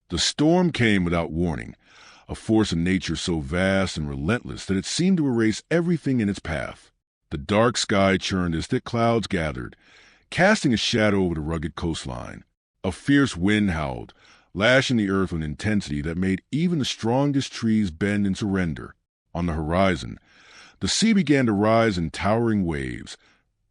The storm came without warning, a force of nature so vast and relentless that it seemed to erase everything in its path. The dark sky churned as thick clouds gathered, casting a shadow over the rugged coastline. A fierce wind howled, lashing the earth with an intensity that made even the strongest trees bend in surrender. On the horizon, the sea began to rise in towering waves,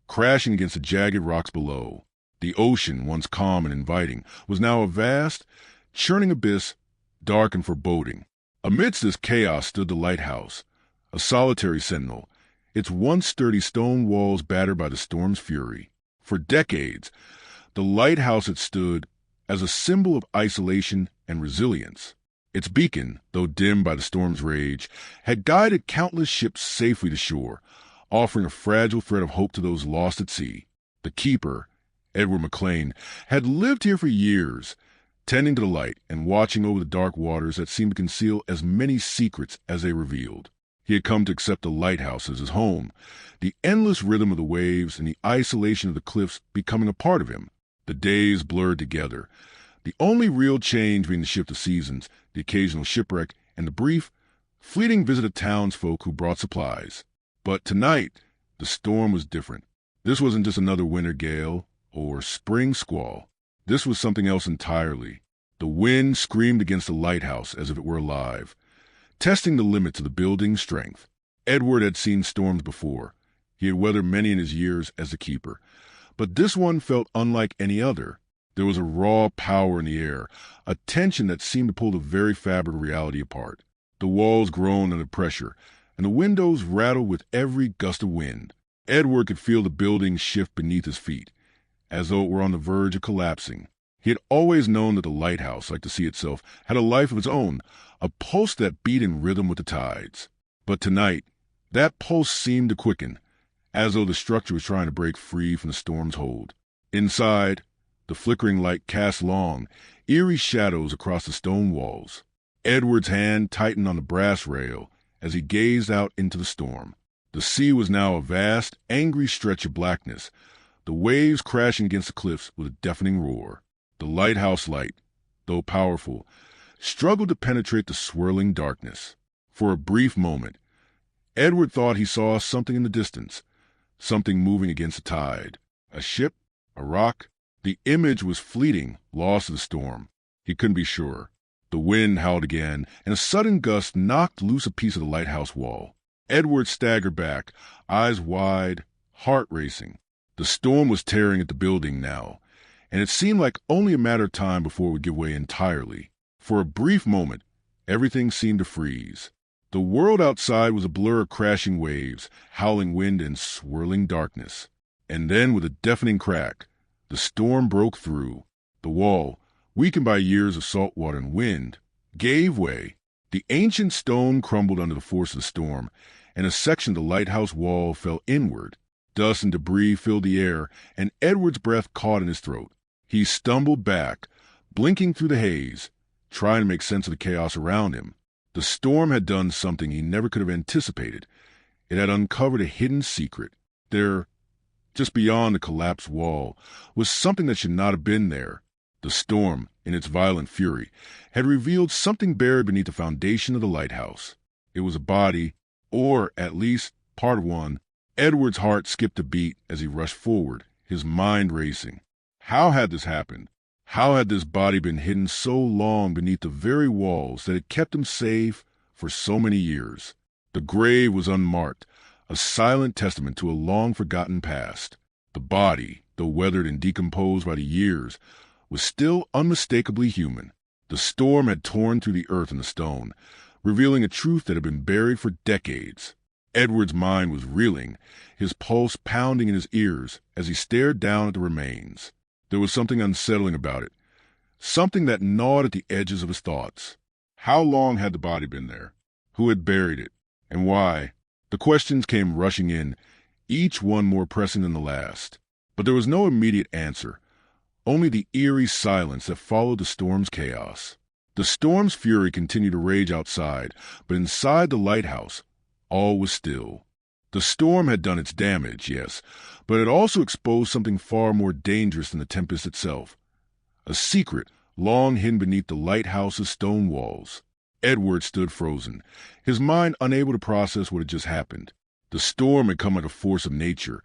crashing against the jagged rocks below. The ocean, once calm and inviting, was now a vast, churning abyss, dark and foreboding. Amidst this chaos stood the lighthouse, a solitary sentinel, its once sturdy stone walls battered by the storm's fury. For decades, the lighthouse had stood as a symbol of isolation and resilience. Its beacon, though dimmed by the storm's rage, had guided countless ships safely to shore, offering a fragile thread of hope to those lost at sea. The keeper, Edward McLean, had lived here for years, tending to the light and watching over the dark waters that seemed to conceal as many secrets as they revealed. He had come to accept the lighthouse as his home, the endless rhythm of the waves and the isolation of the cliffs becoming a part of him. The days blurred together, the only real change being the shift of seasons, the occasional shipwreck, and the brief, fleeting visit of townsfolk who brought supplies. But tonight, the storm was different. This wasn't just another winter gale or spring squall. This was something else entirely. The wind screamed against the lighthouse as if it were alive, testing the limits of the building's strength. Edward had seen storms before. He had weathered many in his years as a keeper. But this one felt unlike any other. There was a raw power in the air, a tension that seemed to pull the very fabric of reality apart. The walls groaned under pressure, and the windows rattled with every gust of wind. Edward could feel the building shift beneath his feet, as though it were on the verge of collapsing. He had always known that the lighthouse, like the sea itself, had a life of its own, a pulse that beat in rhythm with the tides. But tonight, that pulse seemed to quicken, as though the structure was trying to break free from the storm's hold. Inside, the flickering light cast long, eerie shadows across the stone walls. Edward's hand tightened on the brass rail as he gazed out into the storm. The sea was now a vast, angry stretch of blackness, the waves crashing against the cliffs with a deafening roar. The lighthouse light, though powerful, struggled to penetrate the swirling darkness. For a brief moment, Edward thought he saw something in the distance, something moving against the tide. A ship? A rock? The image was fleeting, lost to the storm. He couldn't be sure. The wind howled again, and a sudden gust knocked loose a piece of the lighthouse wall. Edward staggered back, eyes wide, heart racing. The storm was tearing at the building now, and it seemed like only a matter of time before it would give way entirely. For a brief moment, everything seemed to freeze. The world outside was a blur of crashing waves, howling wind, and swirling darkness. And then, with a deafening crack, the storm broke through. The wall, weakened by years of salt water and wind, gave way. The ancient stone crumbled under the force of the storm, and a section of the lighthouse wall fell inward. Dust and debris filled the air, and Edward's breath caught in his throat. He stumbled back, blinking through the haze, trying to make sense of the chaos around him. The storm had done something he never could have anticipated. It had uncovered a hidden secret. There, just beyond the collapsed wall, was something that should not have been there. The storm, in its violent fury, had revealed something buried beneath the foundation of the lighthouse. It was a body, or at least part of one. Edward's heart skipped a beat as he rushed forward, his mind racing. How had this happened? How had this body been hidden so long beneath the very walls that had kept him safe for so many years? The grave was unmarked, a silent testament to a long-forgotten past. The body, though weathered and decomposed by the years, was still unmistakably human. The storm had torn through the earth and the stone, revealing a truth that had been buried for decades. Edward's mind was reeling, his pulse pounding in his ears as he stared down at the remains. There was something unsettling about it, something that gnawed at the edges of his thoughts. How long had the body been there? Who had buried it? And why? The questions came rushing in, each one more pressing than the last. But there was no immediate answer, only the eerie silence that followed the storm's chaos. The storm's fury continued to rage outside, but inside the lighthouse, all was still. The storm had done its damage, yes, but it also exposed something far more dangerous than the tempest itself. A secret, long hidden beneath the lighthouse's stone walls. Edward stood frozen, his mind unable to process what had just happened. The storm had come like a force of nature,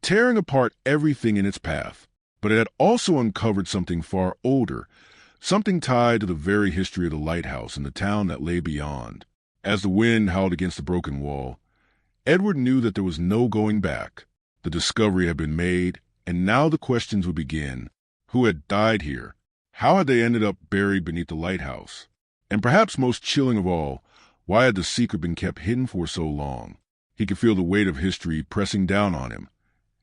tearing apart everything in its path. But it had also uncovered something far older, something tied to the very history of the lighthouse and the town that lay beyond. As the wind howled against the broken wall, Edward knew that there was no going back. The discovery had been made, and now the questions would begin. Who had died here? How had they ended up buried beneath the lighthouse? And perhaps most chilling of all, why had the secret been kept hidden for so long? He could feel the weight of history pressing down on him,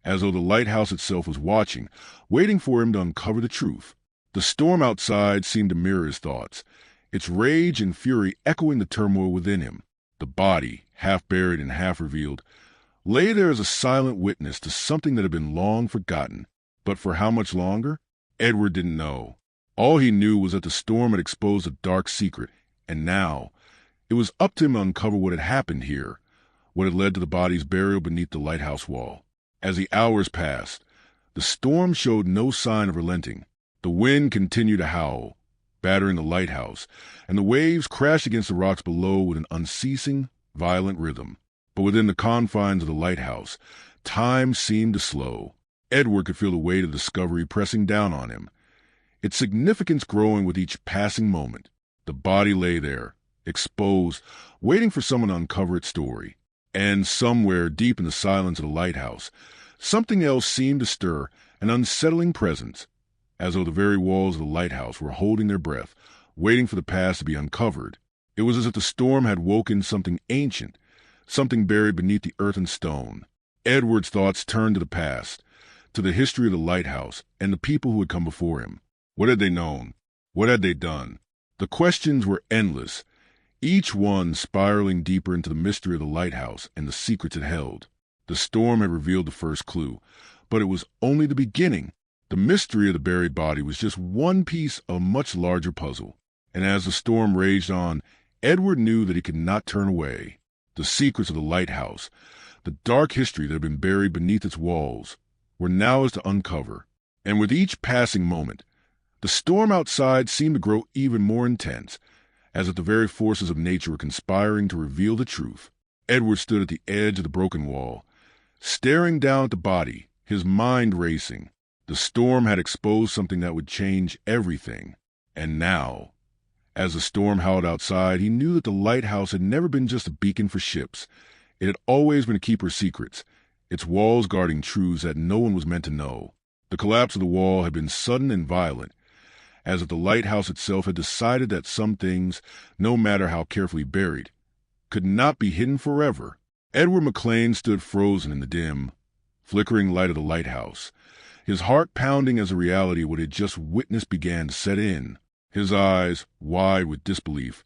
as though the lighthouse itself was watching, waiting for him to uncover the truth. The storm outside seemed to mirror his thoughts, its rage and fury echoing the turmoil within him. The body, half buried and half revealed, lay there as a silent witness to something that had been long forgotten. But for how much longer? Edward didn't know. All he knew was that the storm had exposed a dark secret, and now it was up to him to uncover what had happened here, what had led to the body's burial beneath the lighthouse wall. As the hours passed, the storm showed no sign of relenting. The wind continued to howl, battering the lighthouse, and the waves crashed against the rocks below with an unceasing, violent rhythm. But within the confines of the lighthouse, time seemed to slow. Edward could feel the weight of discovery pressing down on him, its significance growing with each passing moment. The body lay there, exposed, waiting for someone to uncover its story. And somewhere deep in the silence of the lighthouse, something else seemed to stir, an unsettling presence, as though the very walls of the lighthouse were holding their breath, waiting for the past to be uncovered. It was as if the storm had woken something ancient, something buried beneath the earth and stone. Edward's thoughts turned to the past, to the history of the lighthouse and the people who had come before him. What had they known? What had they done? The questions were endless, each one spiraling deeper into the mystery of the lighthouse and the secrets it held. The storm had revealed the first clue, but it was only the beginning. The mystery of the buried body was just one piece of a much larger puzzle. And as the storm raged on, Edward knew that he could not turn away. The secrets of the lighthouse, the dark history that had been buried beneath its walls, were now his to uncover. And with each passing moment, the storm outside seemed to grow even more intense, as if the very forces of nature were conspiring to reveal the truth. Edward stood at the edge of the broken wall, staring down at the body, his mind racing. The storm had exposed something that would change everything. And now, as the storm howled outside, he knew that the lighthouse had never been just a beacon for ships. It had always been a keeper of secrets, its walls guarding truths that no one was meant to know. The collapse of the wall had been sudden and violent, as if the lighthouse itself had decided that some things, no matter how carefully buried, could not be hidden forever. Edward McLean stood frozen in the dim, flickering light of the lighthouse, his heart pounding as the reality of what he had just witnessed began to set in. His eyes, wide with disbelief,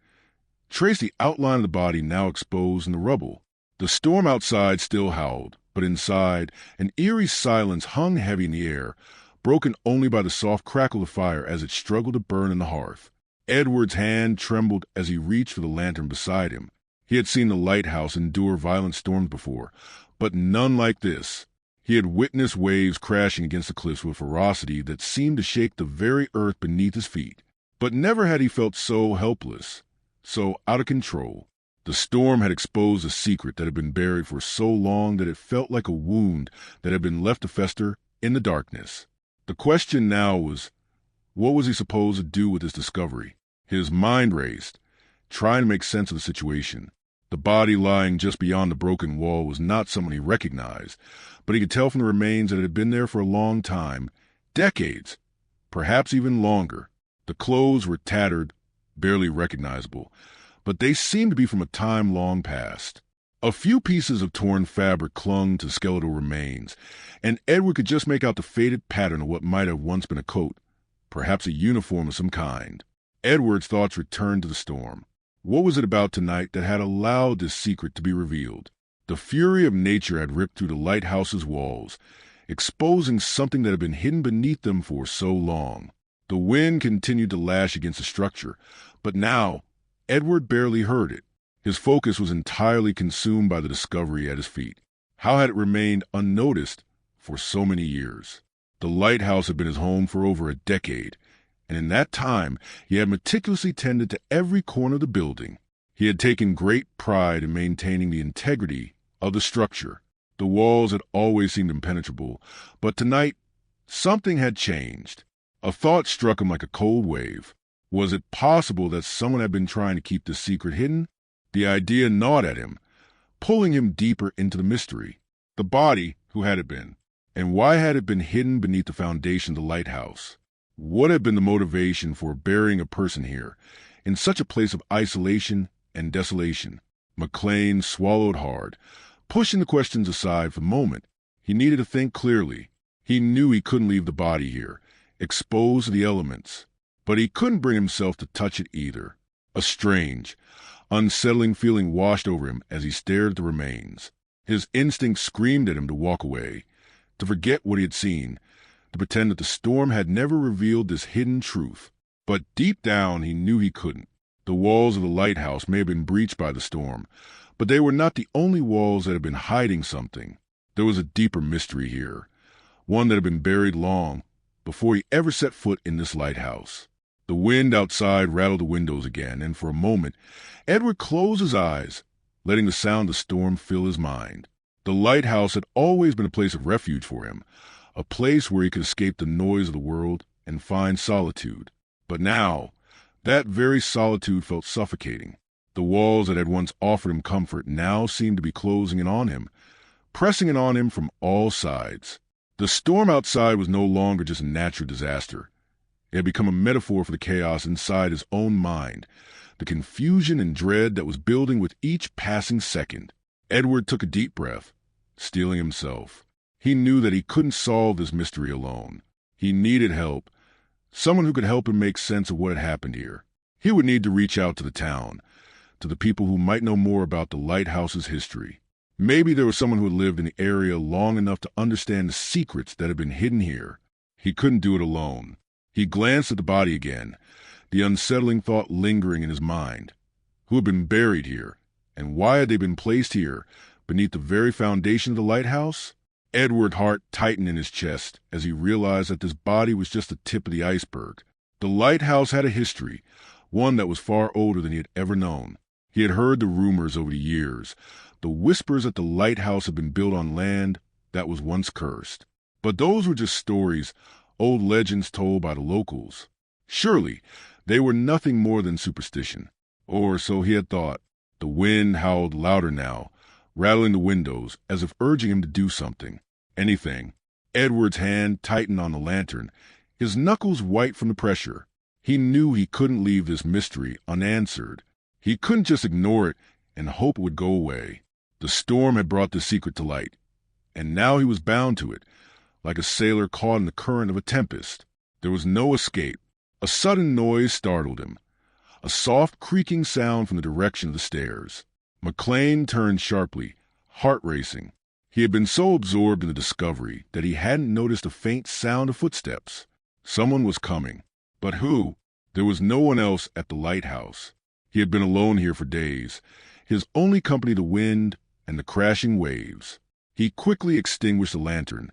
traced the outline of the body now exposed in the rubble. The storm outside still howled, but inside, an eerie silence hung heavy in the air, broken only by the soft crackle of fire as it struggled to burn in the hearth. Edward's hand trembled as he reached for the lantern beside him. He had seen the lighthouse endure violent storms before, but none like this. He had witnessed waves crashing against the cliffs with ferocity that seemed to shake the very earth beneath his feet. But never had he felt so helpless, so out of control. The storm had exposed a secret that had been buried for so long that it felt like a wound that had been left to fester in the darkness. The question now was, what was he supposed to do with this discovery? His mind raced, trying to make sense of the situation. The body lying just beyond the broken wall was not someone he recognized, but he could tell from the remains that it had been there for a long time, decades, perhaps even longer. The clothes were tattered, barely recognizable, but they seemed to be from a time long past. A few pieces of torn fabric clung to skeletal remains, and Edward could just make out the faded pattern of what might have once been a coat, perhaps a uniform of some kind. Edward's thoughts returned to the storm. What was it about tonight that had allowed this secret to be revealed? The fury of nature had ripped through the lighthouse's walls, exposing something that had been hidden beneath them for so long. The wind continued to lash against the structure, but now Edward barely heard it. His focus was entirely consumed by the discovery at his feet. How had it remained unnoticed for so many years? The lighthouse had been his home for over a decade, and in that time he had meticulously tended to every corner of the building. He had taken great pride in maintaining the integrity of the structure. The walls had always seemed impenetrable, but tonight something had changed. A thought struck him like a cold wave. Was it possible that someone had been trying to keep this secret hidden? The idea gnawed at him, pulling him deeper into the mystery. The body, who had it been? And why had it been hidden beneath the foundation of the lighthouse? What had been the motivation for burying a person here, in such a place of isolation and desolation? McLean swallowed hard, pushing the questions aside for the moment. He needed to think clearly. He knew he couldn't leave the body here, exposed to the elements, but he couldn't bring himself to touch it either. A strange, unsettling feeling washed over him as he stared at the remains. His instinct screamed at him to walk away, to forget what he had seen, to pretend that the storm had never revealed this hidden truth. But deep down he knew he couldn't. The walls of the lighthouse may have been breached by the storm, but they were not the only walls that had been hiding something. There was a deeper mystery here, one that had been buried long before he ever set foot in this lighthouse. The wind outside rattled the windows again, and for a moment Edward closed his eyes, letting the sound of the storm fill his mind. The lighthouse had always been a place of refuge for him, a place where he could escape the noise of the world and find solitude. But now, that very solitude felt suffocating. The walls that had once offered him comfort now seemed to be closing in on him, pressing in on him from all sides. The storm outside was no longer just a natural disaster. It had become a metaphor for the chaos inside his own mind, the confusion and dread that was building with each passing second. Edward took a deep breath, steeling himself. He knew that he couldn't solve this mystery alone. He needed help, someone who could help him make sense of what had happened here. He would need to reach out to the town, to the people who might know more about the lighthouse's history. Maybe there was someone who had lived in the area long enough to understand the secrets that had been hidden here. He couldn't do it alone. He glanced at the body again, the unsettling thought lingering in his mind. Who had been buried here, and why had they been placed here, beneath the very foundation of the lighthouse? Edward's heart tightened in his chest as he realized that this body was just the tip of the iceberg. The lighthouse had a history, one that was far older than he had ever known. He had heard the rumors over the years, the whispers that the lighthouse had been built on land that was once cursed. But those were just stories, old legends told by the locals. Surely they were nothing more than superstition, or so he had thought. The wind howled louder now, rattling the windows as if urging him to do something, anything. Edward's hand tightened on the lantern, his knuckles white from the pressure. He knew he couldn't leave this mystery unanswered. He couldn't just ignore it and hope it would go away. The storm had brought the secret to light, and now he was bound to it, like a sailor caught in the current of a tempest. There was no escape. A sudden noise startled him, a soft creaking sound from the direction of the stairs. McLean turned sharply, heart racing. He had been so absorbed in the discovery that he hadn't noticed a faint sound of footsteps. Someone was coming. But who? There was no one else at the lighthouse. He had been alone here for days, his only company the wind and the crashing waves. He quickly extinguished the lantern,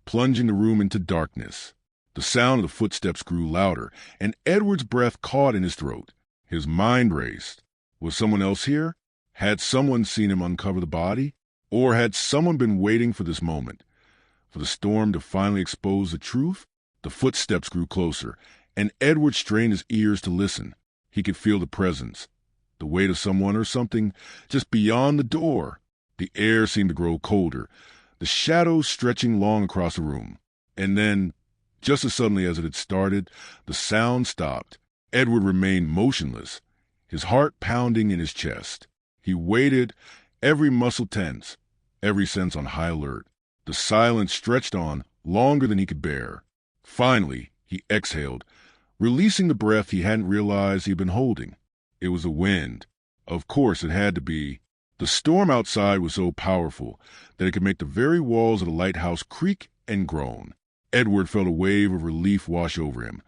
plunging the room into darkness. The sound of the footsteps grew louder, and Edward's breath caught in his throat. His mind raced. Was someone else here? Had someone seen him uncover the body? Or had someone been waiting for this moment, for the storm to finally expose the truth? The footsteps grew closer, and Edward strained his ears to listen. He could feel the presence, the weight of someone or something just beyond the door. The air seemed to grow colder, the shadows stretching long across the room. And then, just as suddenly as it had started, the sound stopped. Edward remained motionless, his heart pounding in his chest. He waited, every muscle tense, every sense on high alert. The silence stretched on longer than he could bear. Finally, he exhaled, releasing the breath he hadn't realized he had been holding. It was the wind. Of course it had to be. The storm outside was so powerful that it could make the very walls of the lighthouse creak and groan. Edward felt a wave of relief wash over him,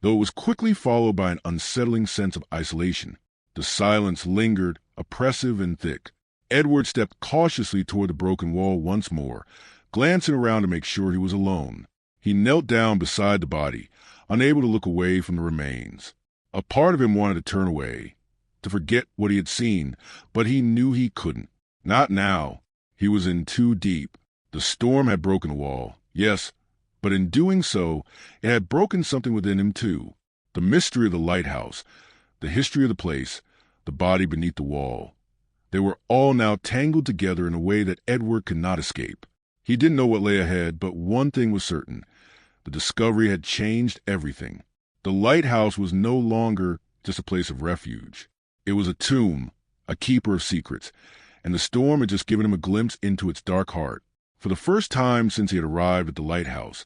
though it was quickly followed by an unsettling sense of isolation. The silence lingered, oppressive and thick. Edward stepped cautiously toward the broken wall once more, glancing around to make sure he was alone. He knelt down beside the body, unable to look away from the remains. A part of him wanted to turn away, to forget what he had seen, but he knew he couldn't. Not now. He was in too deep. The storm had broken the wall, yes, but in doing so, it had broken something within him too. The mystery of the lighthouse, the history of the place, the body beneath the wall. They were all now tangled together in a way that Edward could not escape. He didn't know what lay ahead, but one thing was certain. The discovery had changed everything. The lighthouse was no longer just a place of refuge. It was a tomb, a keeper of secrets, and the storm had just given him a glimpse into its dark heart. For the first time since he had arrived at the lighthouse,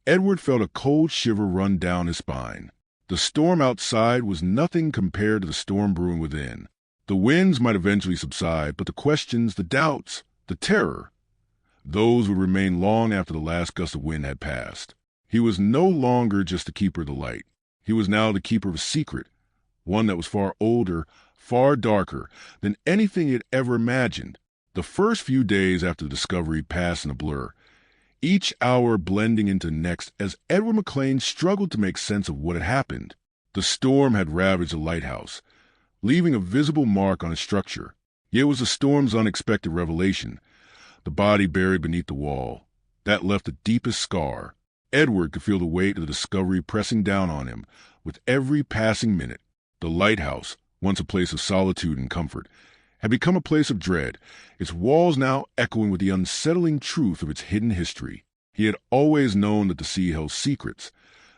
Edward felt a cold shiver run down his spine. The storm outside was nothing compared to the storm brewing within. The winds might eventually subside, but the questions, the doubts, the terror, those would remain long after the last gust of wind had passed. He was no longer just the keeper of the light. He was now the keeper of a secret, one that was far older, far darker than anything he had ever imagined. The first few days after the discovery passed in a blur, each hour blending into the next as Edward McLean struggled to make sense of what had happened. The storm had ravaged the lighthouse, leaving a visible mark on its structure. Yet it was the storm's unexpected revelation, the body buried beneath the wall, that left the deepest scar. Edward could feel the weight of the discovery pressing down on him with every passing minute. The lighthouse, once a place of solitude and comfort, had become a place of dread, its walls now echoing with the unsettling truth of its hidden history. He had always known that the sea held secrets,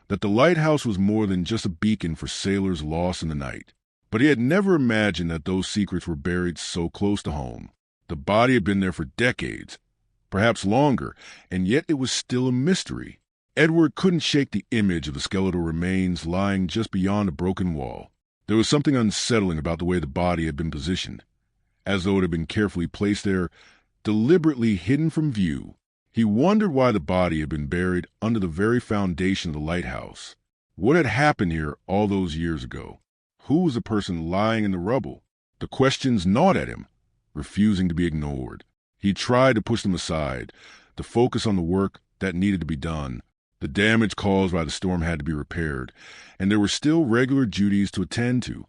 that the lighthouse was more than just a beacon for sailors lost in the night. But he had never imagined that those secrets were buried so close to home. The body had been there for decades, perhaps longer, and yet it was still a mystery. Edward couldn't shake the image of the skeletal remains lying just beyond the broken wall. There was something unsettling about the way the body had been positioned, as though it had been carefully placed there, deliberately hidden from view. He wondered why the body had been buried under the very foundation of the lighthouse. What had happened here all those years ago? Who was the person lying in the rubble? The questions gnawed at him, refusing to be ignored. He tried to push them aside, to focus on the work that needed to be done. The damage caused by the storm had to be repaired, and there were still regular duties to attend to,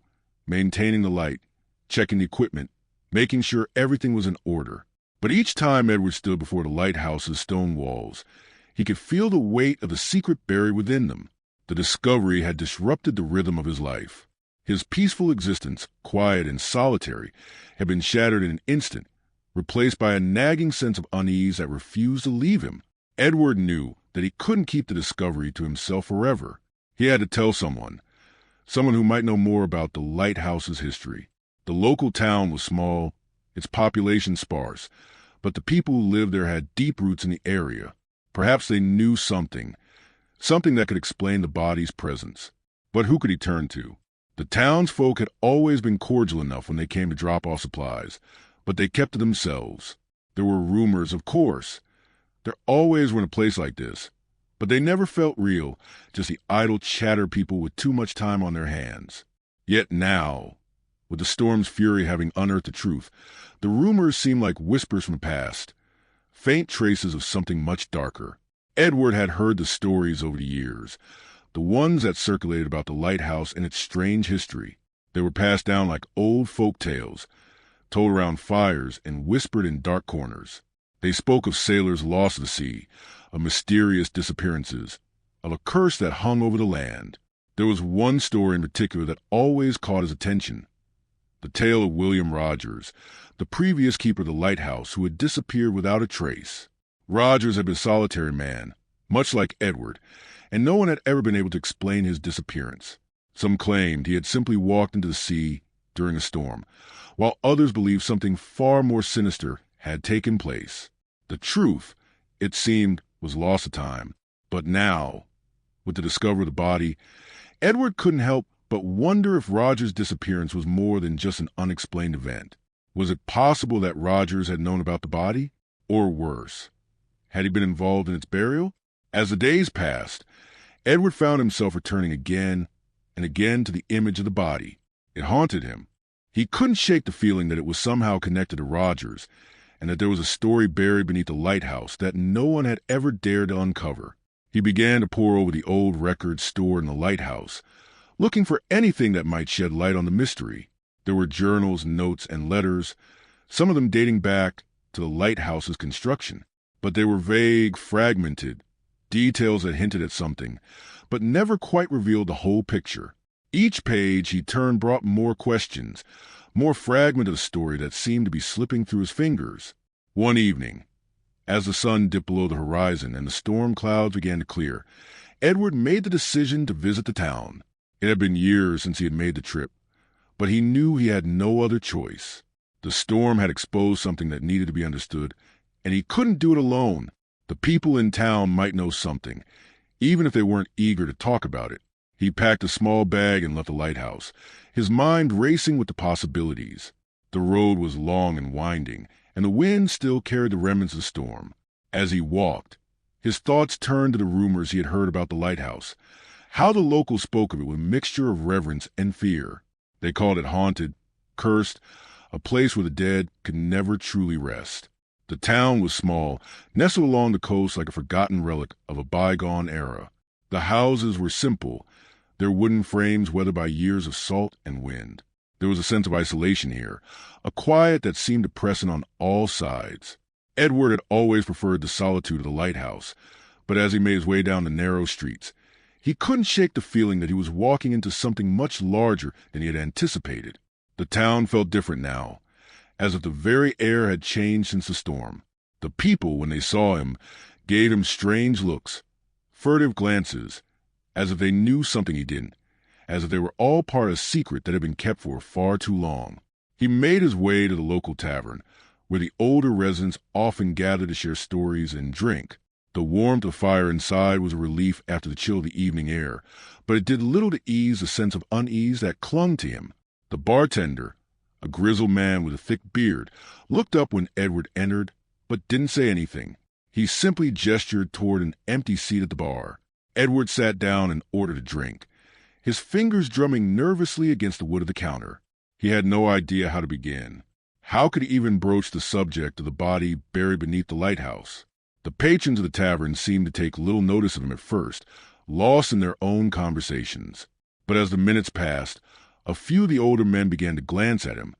maintaining the light, checking the equipment, making sure everything was in order. But each time Edward stood before the lighthouse's stone walls, he could feel the weight of the secret buried within them. The discovery had disrupted the rhythm of his life. His peaceful existence, quiet and solitary, had been shattered in an instant, replaced by a nagging sense of unease that refused to leave him. Edward knew that he couldn't keep the discovery to himself forever. He had to tell someone who might know more about the lighthouse's history. The local town was small, its population sparse, but the people who lived there had deep roots in the area. Perhaps they knew something that could explain the body's presence. But who could he turn to? The townsfolk had always been cordial enough when they came to drop off supplies, but they kept to themselves. There were rumors, of course. There always were in a place like this, but they never felt real, just the idle chatter people with too much time on their hands. Yet now, with the storm's fury having unearthed the truth, the rumors seemed like whispers from the past, faint traces of something much darker. Edward had heard the stories over the years, the ones that circulated about the lighthouse and its strange history. They were passed down like old folk tales, told around fires and whispered in dark corners. They spoke of sailors lost at the sea, of mysterious disappearances, of a curse that hung over the land. There was one story in particular that always caught his attention. The tale of William Rogers, the previous keeper of the lighthouse who had disappeared without a trace. Rogers had been a solitary man, much like Edward, and no one had ever been able to explain his disappearance. Some claimed he had simply walked into the sea during a storm, while others believed something far more sinister had taken place. The truth, it seemed, was lost to time. But now, with the discovery of the body, Edward couldn't help but wonder if Rogers' disappearance was more than just an unexplained event. Was it possible that Rogers had known about the body? Or worse, had he been involved in its burial? As the days passed, Edward found himself returning again and again to the image of the body. It haunted him. He couldn't shake the feeling that it was somehow connected to Rogers, and that there was a story buried beneath the lighthouse that no one had ever dared to uncover. He began to pore over the old records stored in the lighthouse, looking for anything that might shed light on the mystery. There were journals, notes, and letters, some of them dating back to the lighthouse's construction. But they were vague, fragmented, details that hinted at something, but never quite revealed the whole picture. Each page he turned brought more questions, more fragment of the story that seemed to be slipping through his fingers. One evening, as the sun dipped below the horizon and the storm clouds began to clear, Edward made the decision to visit the town. It had been years since he had made the trip, but he knew he had no other choice. The storm had exposed something that needed to be understood, and he couldn't do it alone. The people in town might know something, even if they weren't eager to talk about it. He packed a small bag and left the lighthouse, his mind racing with the possibilities. The road was long and winding, and the wind still carried the remnants of the storm. As he walked, his thoughts turned to the rumors he had heard about the lighthouse, how the locals spoke of it with a mixture of reverence and fear. They called it haunted, cursed, a place where the dead could never truly rest. The town was small, nestled along the coast like a forgotten relic of a bygone era. The houses were simple, their wooden frames weathered by years of salt and wind. There was a sense of isolation here, a quiet that seemed to press in on all sides. Edward had always preferred the solitude of the lighthouse, but as he made his way down the narrow streets, he couldn't shake the feeling that he was walking into something much larger than he had anticipated. The town felt different now, as if the very air had changed since the storm. The people, when they saw him, gave him strange looks, furtive glances, as if they knew something he didn't, as if they were all part of a secret that had been kept for far too long. He made his way to the local tavern, where the older residents often gathered to share stories and drink. The warmth of fire inside was a relief after the chill of the evening air, but it did little to ease the sense of unease that clung to him. The bartender, a grizzled man with a thick beard, looked up when Edward entered, but didn't say anything. He simply gestured toward an empty seat at the bar. Edward sat down and ordered a drink, his fingers drumming nervously against the wood of the counter. He had no idea how to begin. How could he even broach the subject of the body buried beneath the lighthouse? The patrons of the tavern seemed to take little notice of him at first, lost in their own conversations. But as the minutes passed, a few of the older men began to glance at him,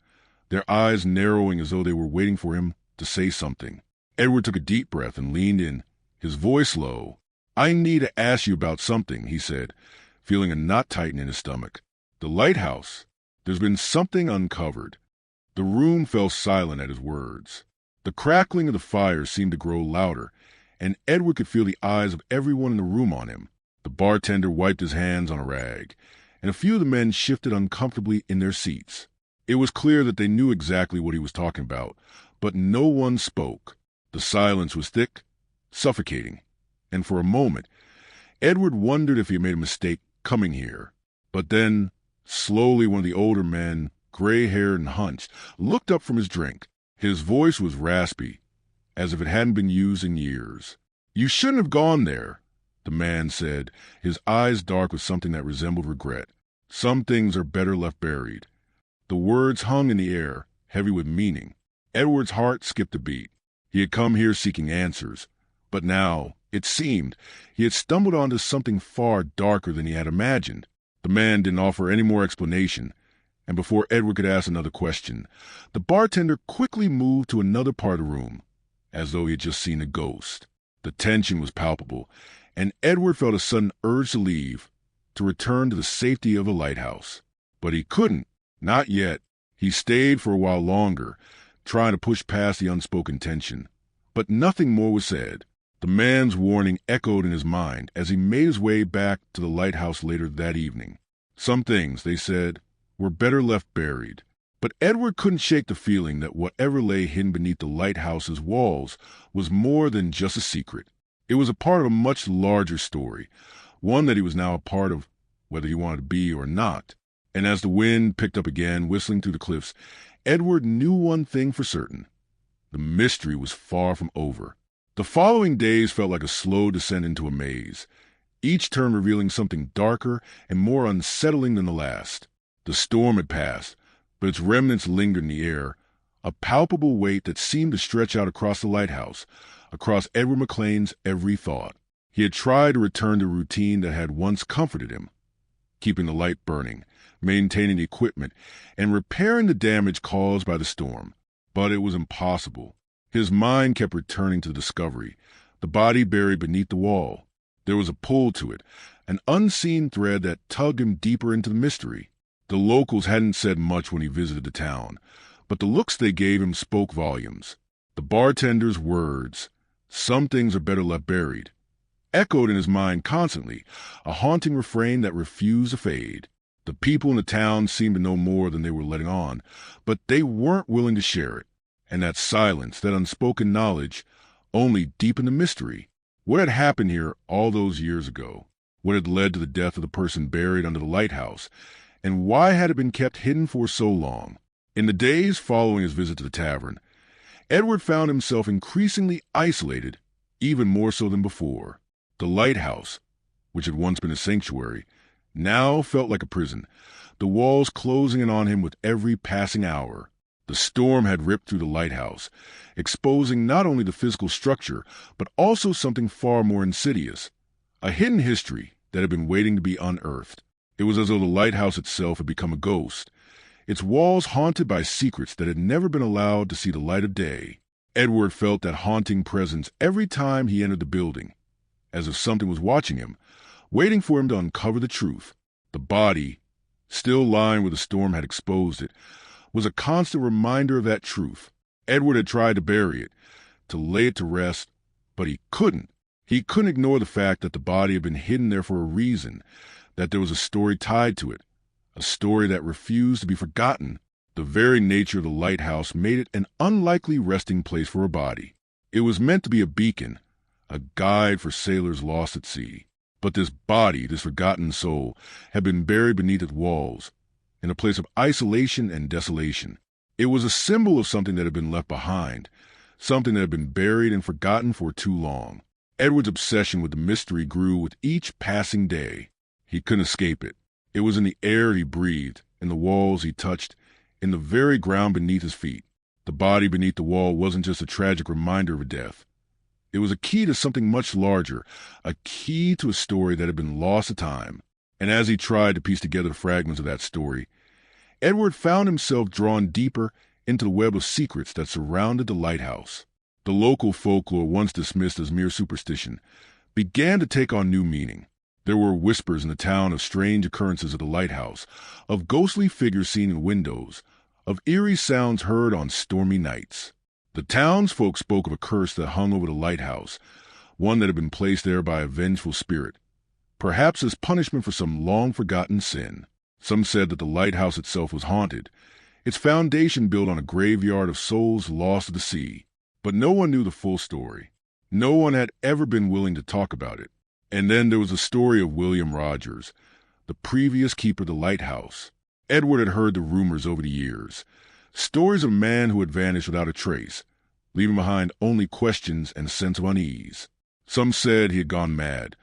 their eyes narrowing as though they were waiting for him to say something. Edward took a deep breath and leaned in, his voice low. "I need to ask you about something," he said, feeling a knot tighten in his stomach. "The lighthouse. There's been something uncovered." The room fell silent at his words. The crackling of the fire seemed to grow louder, and Edward could feel the eyes of everyone in the room on him. The bartender wiped his hands on a rag, and a few of the men shifted uncomfortably in their seats. It was clear that they knew exactly what he was talking about, but no one spoke. The silence was thick, suffocating, and for a moment, Edward wondered if he had made a mistake coming here. But then, slowly, one of the older men, gray-haired and hunched, looked up from his drink. His voice was raspy, as if it hadn't been used in years. "You shouldn't have gone there," the man said, his eyes dark with something that resembled regret. "Some things are better left buried." The words hung in the air, heavy with meaning. Edward's heart skipped a beat. He had come here seeking answers, but now, it seemed, he had stumbled onto something far darker than he had imagined. The man didn't offer any more explanation, and before Edward could ask another question, the bartender quickly moved to another part of the room, as though he had just seen a ghost. The tension was palpable, and Edward felt a sudden urge to leave, to return to the safety of the lighthouse. But he couldn't, not yet. He stayed for a while longer, trying to push past the unspoken tension. But nothing more was said. The man's warning echoed in his mind as he made his way back to the lighthouse later that evening. Some things, they said, were better left buried. But Edward couldn't shake the feeling that whatever lay hidden beneath the lighthouse's walls was more than just a secret. It was a part of a much larger story, one that he was now a part of, whether he wanted to be or not. And as the wind picked up again, whistling through the cliffs, Edward knew one thing for certain. The mystery was far from over. The following days felt like a slow descent into a maze, each turn revealing something darker and more unsettling than the last. The storm had passed, but its remnants lingered in the air, a palpable weight that seemed to stretch out across the lighthouse, across Edward McLean's every thought. He had tried to return to a routine that had once comforted him, keeping the light burning, maintaining the equipment, and repairing the damage caused by the storm. But it was impossible. His mind kept returning to the discovery, the body buried beneath the wall. There was a pull to it, an unseen thread that tugged him deeper into the mystery. The locals hadn't said much when he visited the town, but the looks they gave him spoke volumes. The bartender's words, "Some things are better left buried," echoed in his mind constantly, a haunting refrain that refused to fade. The people in the town seemed to know more than they were letting on, but they weren't willing to share it. And that silence, that unspoken knowledge, only deepened the mystery. What had happened here all those years ago? What had led to the death of the person buried under the lighthouse? And why had it been kept hidden for so long? In the days following his visit to the tavern, Edward found himself increasingly isolated, even more so than before. The lighthouse, which had once been a sanctuary, now felt like a prison, the walls closing in on him with every passing hour. The storm had ripped through the lighthouse, exposing not only the physical structure, but also something far more insidious, a hidden history that had been waiting to be unearthed. It was as though the lighthouse itself had become a ghost, its walls haunted by secrets that had never been allowed to see the light of day. Edward felt that haunting presence every time he entered the building, as if something was watching him, waiting for him to uncover the truth. The body, still lying where the storm had exposed it, was a constant reminder of that truth. Edward had tried to bury it, to lay it to rest, but he couldn't. He couldn't ignore the fact that the body had been hidden there for a reason, that there was a story tied to it, a story that refused to be forgotten. The very nature of the lighthouse made it an unlikely resting place for a body. It was meant to be a beacon, a guide for sailors lost at sea. But this body, this forgotten soul, had been buried beneath its walls, in a place of isolation and desolation. It was a symbol of something that had been left behind, something that had been buried and forgotten for too long. Edward's obsession with the mystery grew with each passing day. He couldn't escape it. It was in the air he breathed, in the walls he touched, in the very ground beneath his feet. The body beneath the wall wasn't just a tragic reminder of a death. It was a key to something much larger, a key to a story that had been lost to time. And as he tried to piece together the fragments of that story, Edward found himself drawn deeper into the web of secrets that surrounded the lighthouse. The local folklore, once dismissed as mere superstition, began to take on new meaning. There were whispers in the town of strange occurrences at the lighthouse, of ghostly figures seen in windows, of eerie sounds heard on stormy nights. The townsfolk spoke of a curse that hung over the lighthouse, one that had been placed there by a vengeful spirit, perhaps as punishment for some long-forgotten sin. Some said that the lighthouse itself was haunted, its foundation built on a graveyard of souls lost to the sea. But no one knew the full story. No one had ever been willing to talk about it. And then there was the story of William Rogers, the previous keeper of the lighthouse. Edward had heard the rumors over the years, stories of a man who had vanished without a trace, leaving behind only questions and a sense of unease. Some said he had gone mad,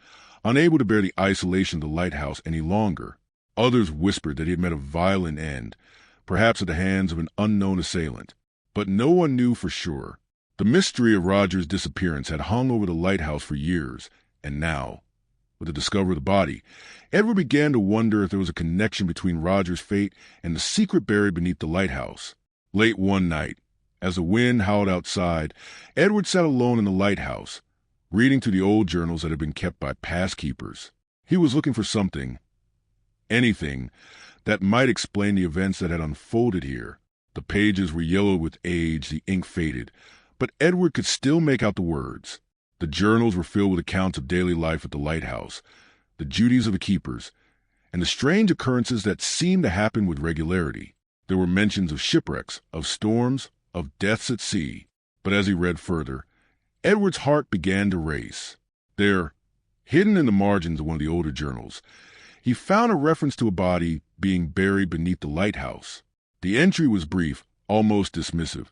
unable to bear the isolation of the lighthouse any longer. Others whispered that he had met a violent end, perhaps at the hands of an unknown assailant. But no one knew for sure. The mystery of Roger's disappearance had hung over the lighthouse for years, and now, with the discovery of the body, Edward began to wonder if there was a connection between Roger's fate and the secret buried beneath the lighthouse. Late one night, as the wind howled outside, Edward sat alone in the lighthouse, reading through the old journals that had been kept by past keepers. He was looking for something, anything, that might explain the events that had unfolded here. The pages were yellowed with age, the ink faded, but Edward could still make out the words. The journals were filled with accounts of daily life at the lighthouse, the duties of the keepers, and the strange occurrences that seemed to happen with regularity. There were mentions of shipwrecks, of storms, of deaths at sea. But as he read further, Edward's heart began to race. There, hidden in the margins of one of the older journals, he found a reference to a body being buried beneath the lighthouse. The entry was brief, almost dismissive,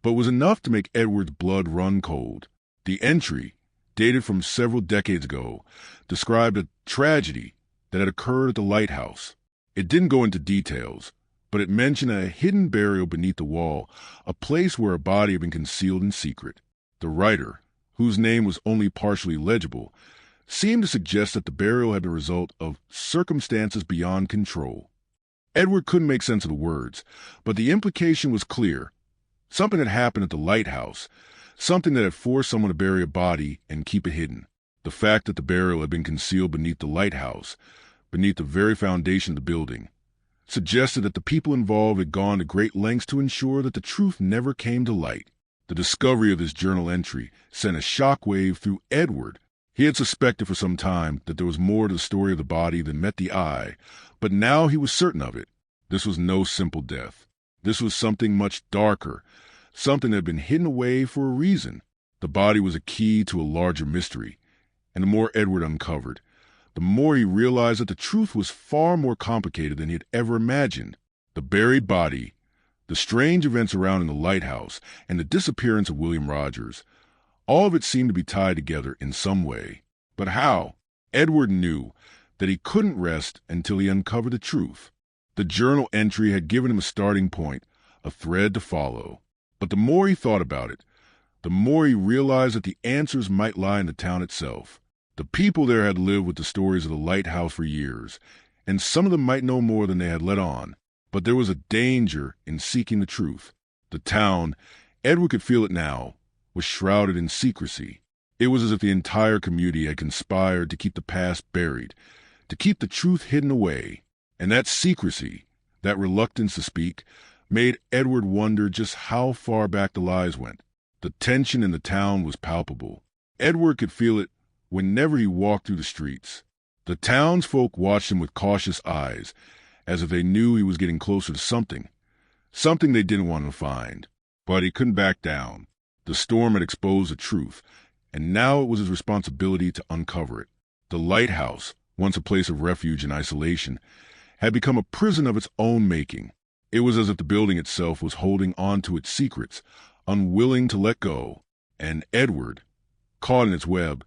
but was enough to make Edward's blood run cold. The entry, dated from several decades ago, described a tragedy that had occurred at the lighthouse. It didn't go into details, but it mentioned a hidden burial beneath the wall, a place where a body had been concealed in secret. The writer, whose name was only partially legible, seemed to suggest that the burial had been a result of circumstances beyond control. Edward couldn't make sense of the words, but the implication was clear. Something had happened at the lighthouse, something that had forced someone to bury a body and keep it hidden. The fact that the burial had been concealed beneath the lighthouse, beneath the very foundation of the building, suggested that the people involved had gone to great lengths to ensure that the truth never came to light. The discovery of this journal entry sent a shockwave through Edward. He had suspected for some time that there was more to the story of the body than met the eye, but now he was certain of it. This was no simple death. This was something much darker, something that had been hidden away for a reason. The body was a key to a larger mystery, and the more Edward uncovered, the more he realized that the truth was far more complicated than he had ever imagined. The buried body, the strange events surrounding the lighthouse, and the disappearance of William Rogers, all of it seemed to be tied together in some way. But how? Edward knew that he couldn't rest until he uncovered the truth. The journal entry had given him a starting point, a thread to follow. But the more he thought about it, the more he realized that the answers might lie in the town itself. The people there had lived with the stories of the lighthouse for years, and some of them might know more than they had let on. But there was a danger in seeking the truth. The town, Edward could feel it now, was shrouded in secrecy. It was as if the entire community had conspired to keep the past buried, to keep the truth hidden away. And that secrecy, that reluctance to speak, made Edward wonder just how far back the lies went. The tension in the town was palpable. Edward could feel it whenever he walked through the streets. The townsfolk watched him with cautious eyes, as if they knew he was getting closer to something they didn't want to find. But he couldn't back down. The storm had exposed the truth, and now it was his responsibility to uncover it. The lighthouse, once a place of refuge and isolation, had become a prison of its own making. It was as if the building itself was holding on to its secrets, unwilling to let go, and Edward, caught in its web,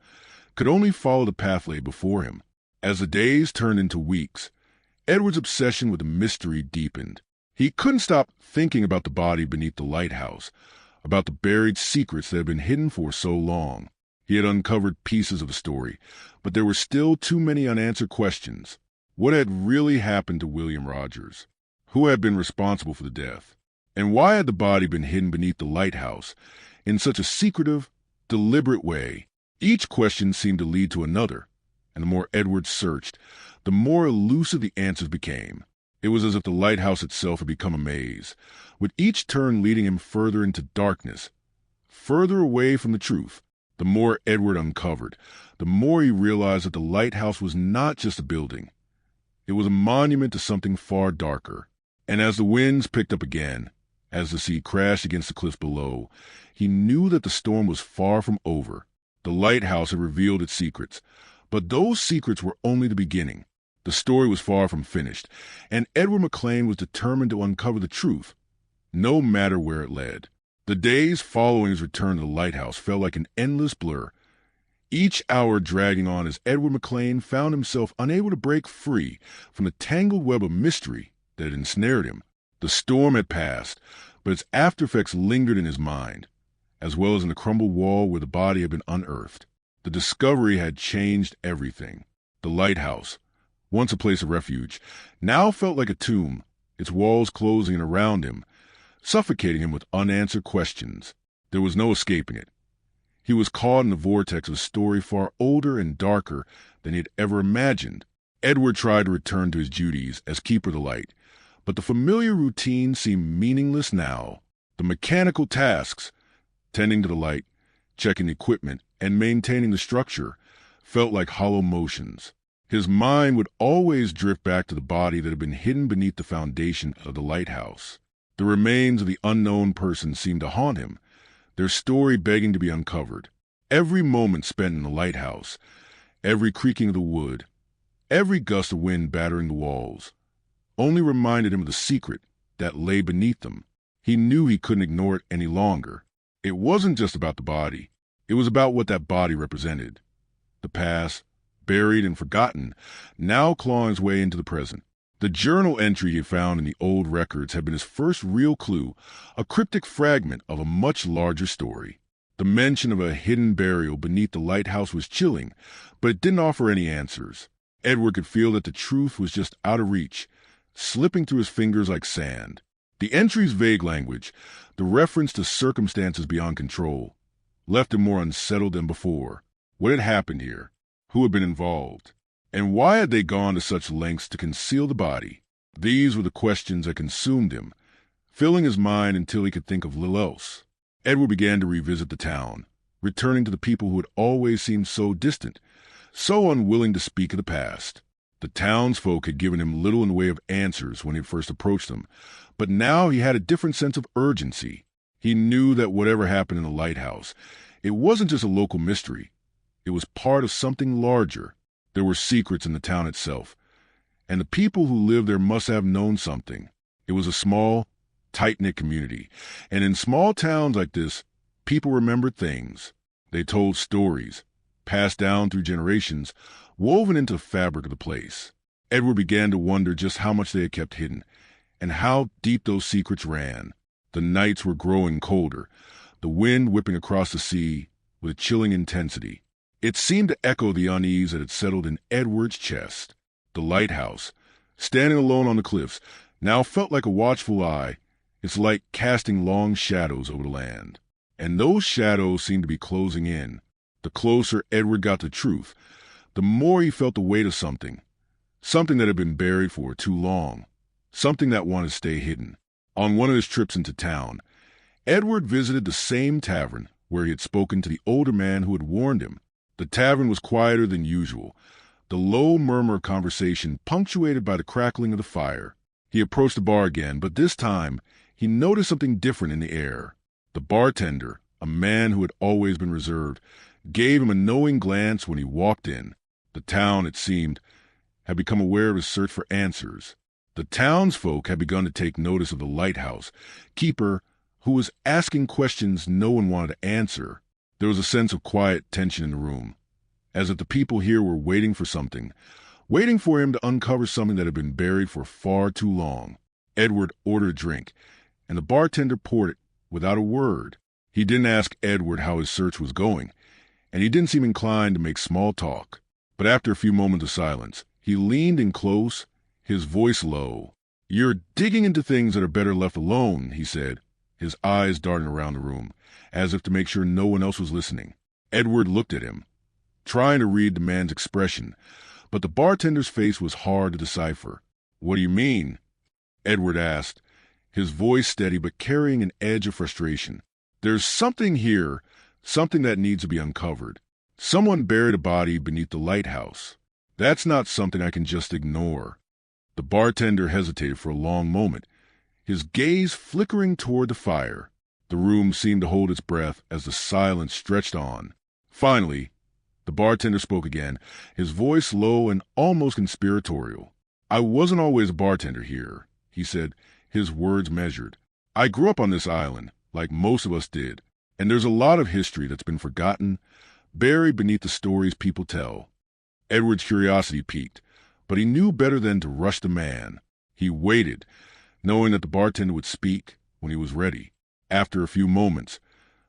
could only follow the pathway before him. As the days turned into weeks, Edward's obsession with the mystery deepened. He couldn't stop thinking about the body beneath the lighthouse, about the buried secrets that had been hidden for so long. He had uncovered pieces of the story, but there were still too many unanswered questions. What had really happened to William Rogers? Who had been responsible for the death? And why had the body been hidden beneath the lighthouse in such a secretive, deliberate way? Each question seemed to lead to another, and the more Edward searched, the more elusive the answers became. It was as if the lighthouse itself had become a maze, with each turn leading him further into darkness, further away from the truth. The more Edward uncovered, the more he realized that the lighthouse was not just a building. It was a monument to something far darker. And as the winds picked up again, as the sea crashed against the cliffs below, he knew that the storm was far from over. The lighthouse had revealed its secrets, but those secrets were only the beginning. The story was far from finished, and Edward McLean was determined to uncover the truth, no matter where it led. The days following his return to the lighthouse felt like an endless blur, each hour dragging on as Edward McLean found himself unable to break free from the tangled web of mystery that had ensnared him. The storm had passed, but its aftereffects lingered in his mind, as well as in the crumbled wall where the body had been unearthed. The discovery had changed everything. The lighthouse, once a place of refuge, now felt like a tomb, its walls closing in around him, suffocating him with unanswered questions. There was no escaping it. He was caught in the vortex of a story far older and darker than he had ever imagined. Edward tried to return to his duties as keeper of the light, but the familiar routine seemed meaningless now. The mechanical tasks, tending to the light, checking the equipment, and maintaining the structure, felt like hollow motions. His mind would always drift back to the body that had been hidden beneath the foundation of the lighthouse. The remains of the unknown person seemed to haunt him, their story begging to be uncovered. Every moment spent in the lighthouse, every creaking of the wood, every gust of wind battering the walls, only reminded him of the secret that lay beneath them. He knew he couldn't ignore it any longer. It wasn't just about the body. It was about what that body represented. The past, buried and forgotten, now clawing its way into the present. The journal entry he had found in the old records had been his first real clue, a cryptic fragment of a much larger story. The mention of a hidden burial beneath the lighthouse was chilling, but it didn't offer any answers. Edward could feel that the truth was just out of reach, slipping through his fingers like sand. The entry's vague language, the reference to circumstances beyond control, left him more unsettled than before. What had happened here? Who had been involved? And why had they gone to such lengths to conceal the body? These were the questions that consumed him, filling his mind until he could think of little else. Edward began to revisit the town, returning to the people who had always seemed so distant, so unwilling to speak of the past. The townsfolk had given him little in the way of answers when he first approached them, but now he had a different sense of urgency. He knew that whatever happened in the lighthouse, it wasn't just a local mystery. It was part of something larger. There were secrets in the town itself, and the people who lived there must have known something. It was a small, tight-knit community, and in small towns like this, people remembered things. They told stories, passed down through generations, woven into the fabric of the place. Edward began to wonder just how much they had kept hidden, and how deep those secrets ran. The nights were growing colder, the wind whipping across the sea with a chilling intensity. It seemed to echo the unease that had settled in Edward's chest. The lighthouse, standing alone on the cliffs, now felt like a watchful eye, its light casting long shadows over the land. And those shadows seemed to be closing in. The closer Edward got to truth, the more he felt the weight of something that had been buried for too long, something that wanted to stay hidden. On one of his trips into town, Edward visited the same tavern where he had spoken to the older man who had warned him. The tavern was quieter than usual, the low murmur of conversation punctuated by the crackling of the fire. He approached the bar again, but this time he noticed something different in the air. The bartender, a man who had always been reserved, gave him a knowing glance when he walked in. The town, it seemed, had become aware of his search for answers. The townsfolk had begun to take notice of the lighthouse keeper who was asking questions no one wanted to answer. There was a sense of quiet tension in the room, as if the people here were waiting for something, waiting for him to uncover something that had been buried for far too long. Edward ordered a drink, and the bartender poured it without a word. He didn't ask Edward how his search was going, and he didn't seem inclined to make small talk. But after a few moments of silence, he leaned in close, his voice low. "You're digging into things that are better left alone," he said, his eyes darting around the room, as if to make sure no one else was listening. Edward looked at him, trying to read the man's expression, but the bartender's face was hard to decipher. "What do you mean?" Edward asked, his voice steady but carrying an edge of frustration. "There's something here, something that needs to be uncovered. Someone buried a body beneath the lighthouse. That's not something I can just ignore." The bartender hesitated for a long moment, his gaze flickering toward the fire. The room seemed to hold its breath as the silence stretched on. Finally, the bartender spoke again, his voice low and almost conspiratorial. "I wasn't always a bartender here," he said, his words measured. "I grew up on this island, like most of us did, and there's a lot of history that's been forgotten, buried beneath the stories people tell." Edward's curiosity piqued, but he knew better than to rush the man. He waited, knowing that the bartender would speak when he was ready. After a few moments,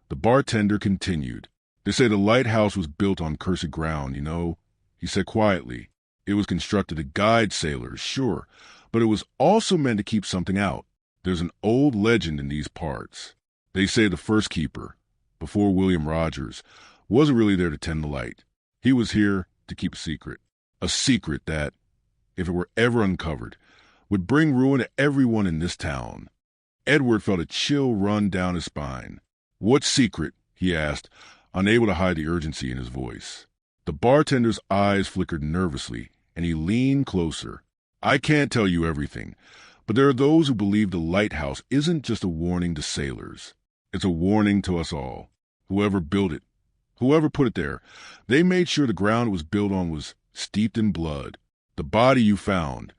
the bartender continued. "They say the lighthouse was built on cursed ground, you know," he said quietly. "It was constructed to guide sailors, sure, but it was also meant to keep something out. There's an old legend in these parts. They say the first keeper, before William Rogers, wasn't really there to tend the light. He was here to keep a secret that, if it were ever uncovered, would bring ruin to everyone in this town." Edward felt a chill run down his spine. "What secret?" he asked, unable to hide the urgency in his voice. The bartender's eyes flickered nervously, and he leaned closer. "I can't tell you everything, but there are those who believe the lighthouse isn't just a warning to sailors. It's a warning to us all. Whoever built it, whoever put it there, they made sure the ground it was built on was steeped in blood. The body you found,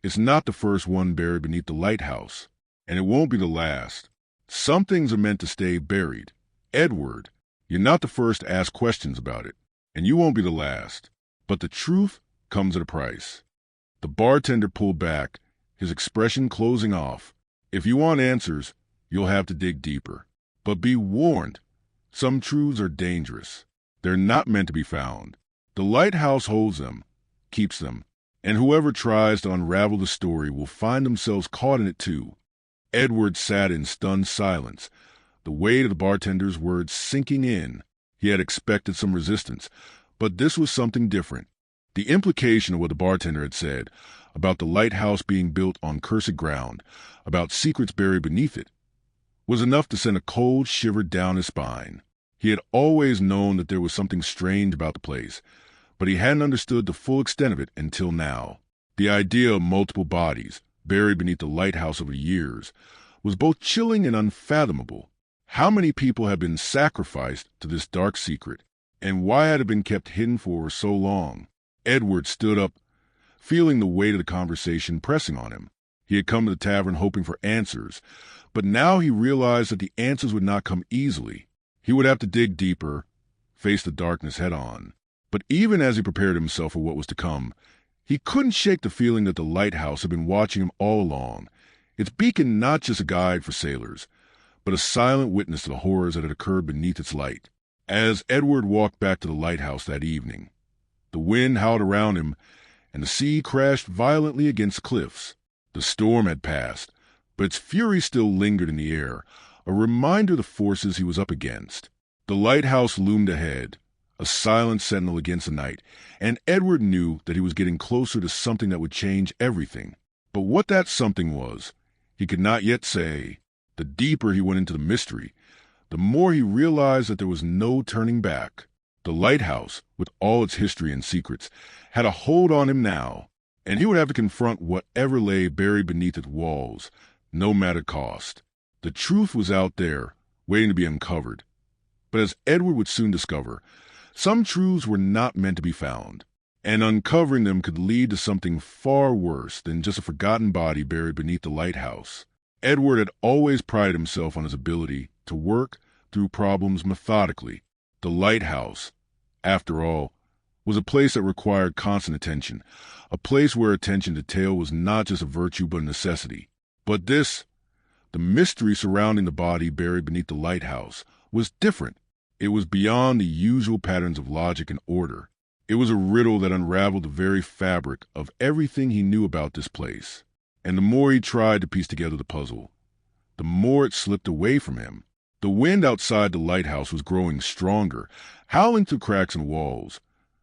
it's not the first one buried beneath the lighthouse, and it won't be the last. Some things are meant to stay buried. Edward, you're not the first to ask questions about it, and you won't be the last. But the truth comes at a price." The bartender pulled back, his expression closing off. "If you want answers, you'll have to dig deeper. But be warned, Some truths are dangerous. They're not meant to be found. The lighthouse holds them, keeps them, and whoever tries to unravel the story will find themselves caught in it too. Edward sat in stunned silence, the weight of the bartender's words sinking in. He had expected some resistance, but this was something different. The implication of what the bartender had said about the lighthouse being built on cursed ground, about secrets buried beneath it, was enough to send a cold shiver down his spine. He had always known that there was something strange about the place, but he hadn't understood the full extent of it until now. The idea of multiple bodies, buried beneath the lighthouse over years, was both chilling and unfathomable. How many people had been sacrificed to this dark secret, and why had it been kept hidden for so long? Edward stood up, feeling the weight of the conversation pressing on him. He had come to the tavern hoping for answers, but now he realized that the answers would not come easily. He would have to dig deeper, face the darkness head-on. But even as he prepared himself for what was to come, he couldn't shake the feeling that the lighthouse had been watching him all along, its beacon not just a guide for sailors, but a silent witness to the horrors that had occurred beneath its light. As Edward walked back to the lighthouse that evening, the wind howled around him, and the sea crashed violently against cliffs. The storm had passed, but its fury still lingered in the air, a reminder of the forces he was up against. The lighthouse loomed ahead, a silent sentinel against the night, and Edward knew that he was getting closer to something that would change everything. But what that something was, he could not yet say. The deeper he went into the mystery, the more he realized that there was no turning back. The lighthouse, with all its history and secrets, had a hold on him now, and he would have to confront whatever lay buried beneath its walls, no matter cost. The truth was out there, waiting to be uncovered. But as Edward would soon discover, some truths were not meant to be found, and uncovering them could lead to something far worse than just a forgotten body buried beneath the lighthouse. Edward had always prided himself on his ability to work through problems methodically. The lighthouse, after all, was a place that required constant attention, a place where attention to detail was not just a virtue but a necessity. But this, the mystery surrounding the body buried beneath the lighthouse, was different. It was beyond the usual patterns of logic and order. It was a riddle that unraveled the very fabric of everything he knew about this place. And the more he tried to piece together the puzzle, the more it slipped away from him. The wind outside the lighthouse was growing stronger, howling through cracks in walls,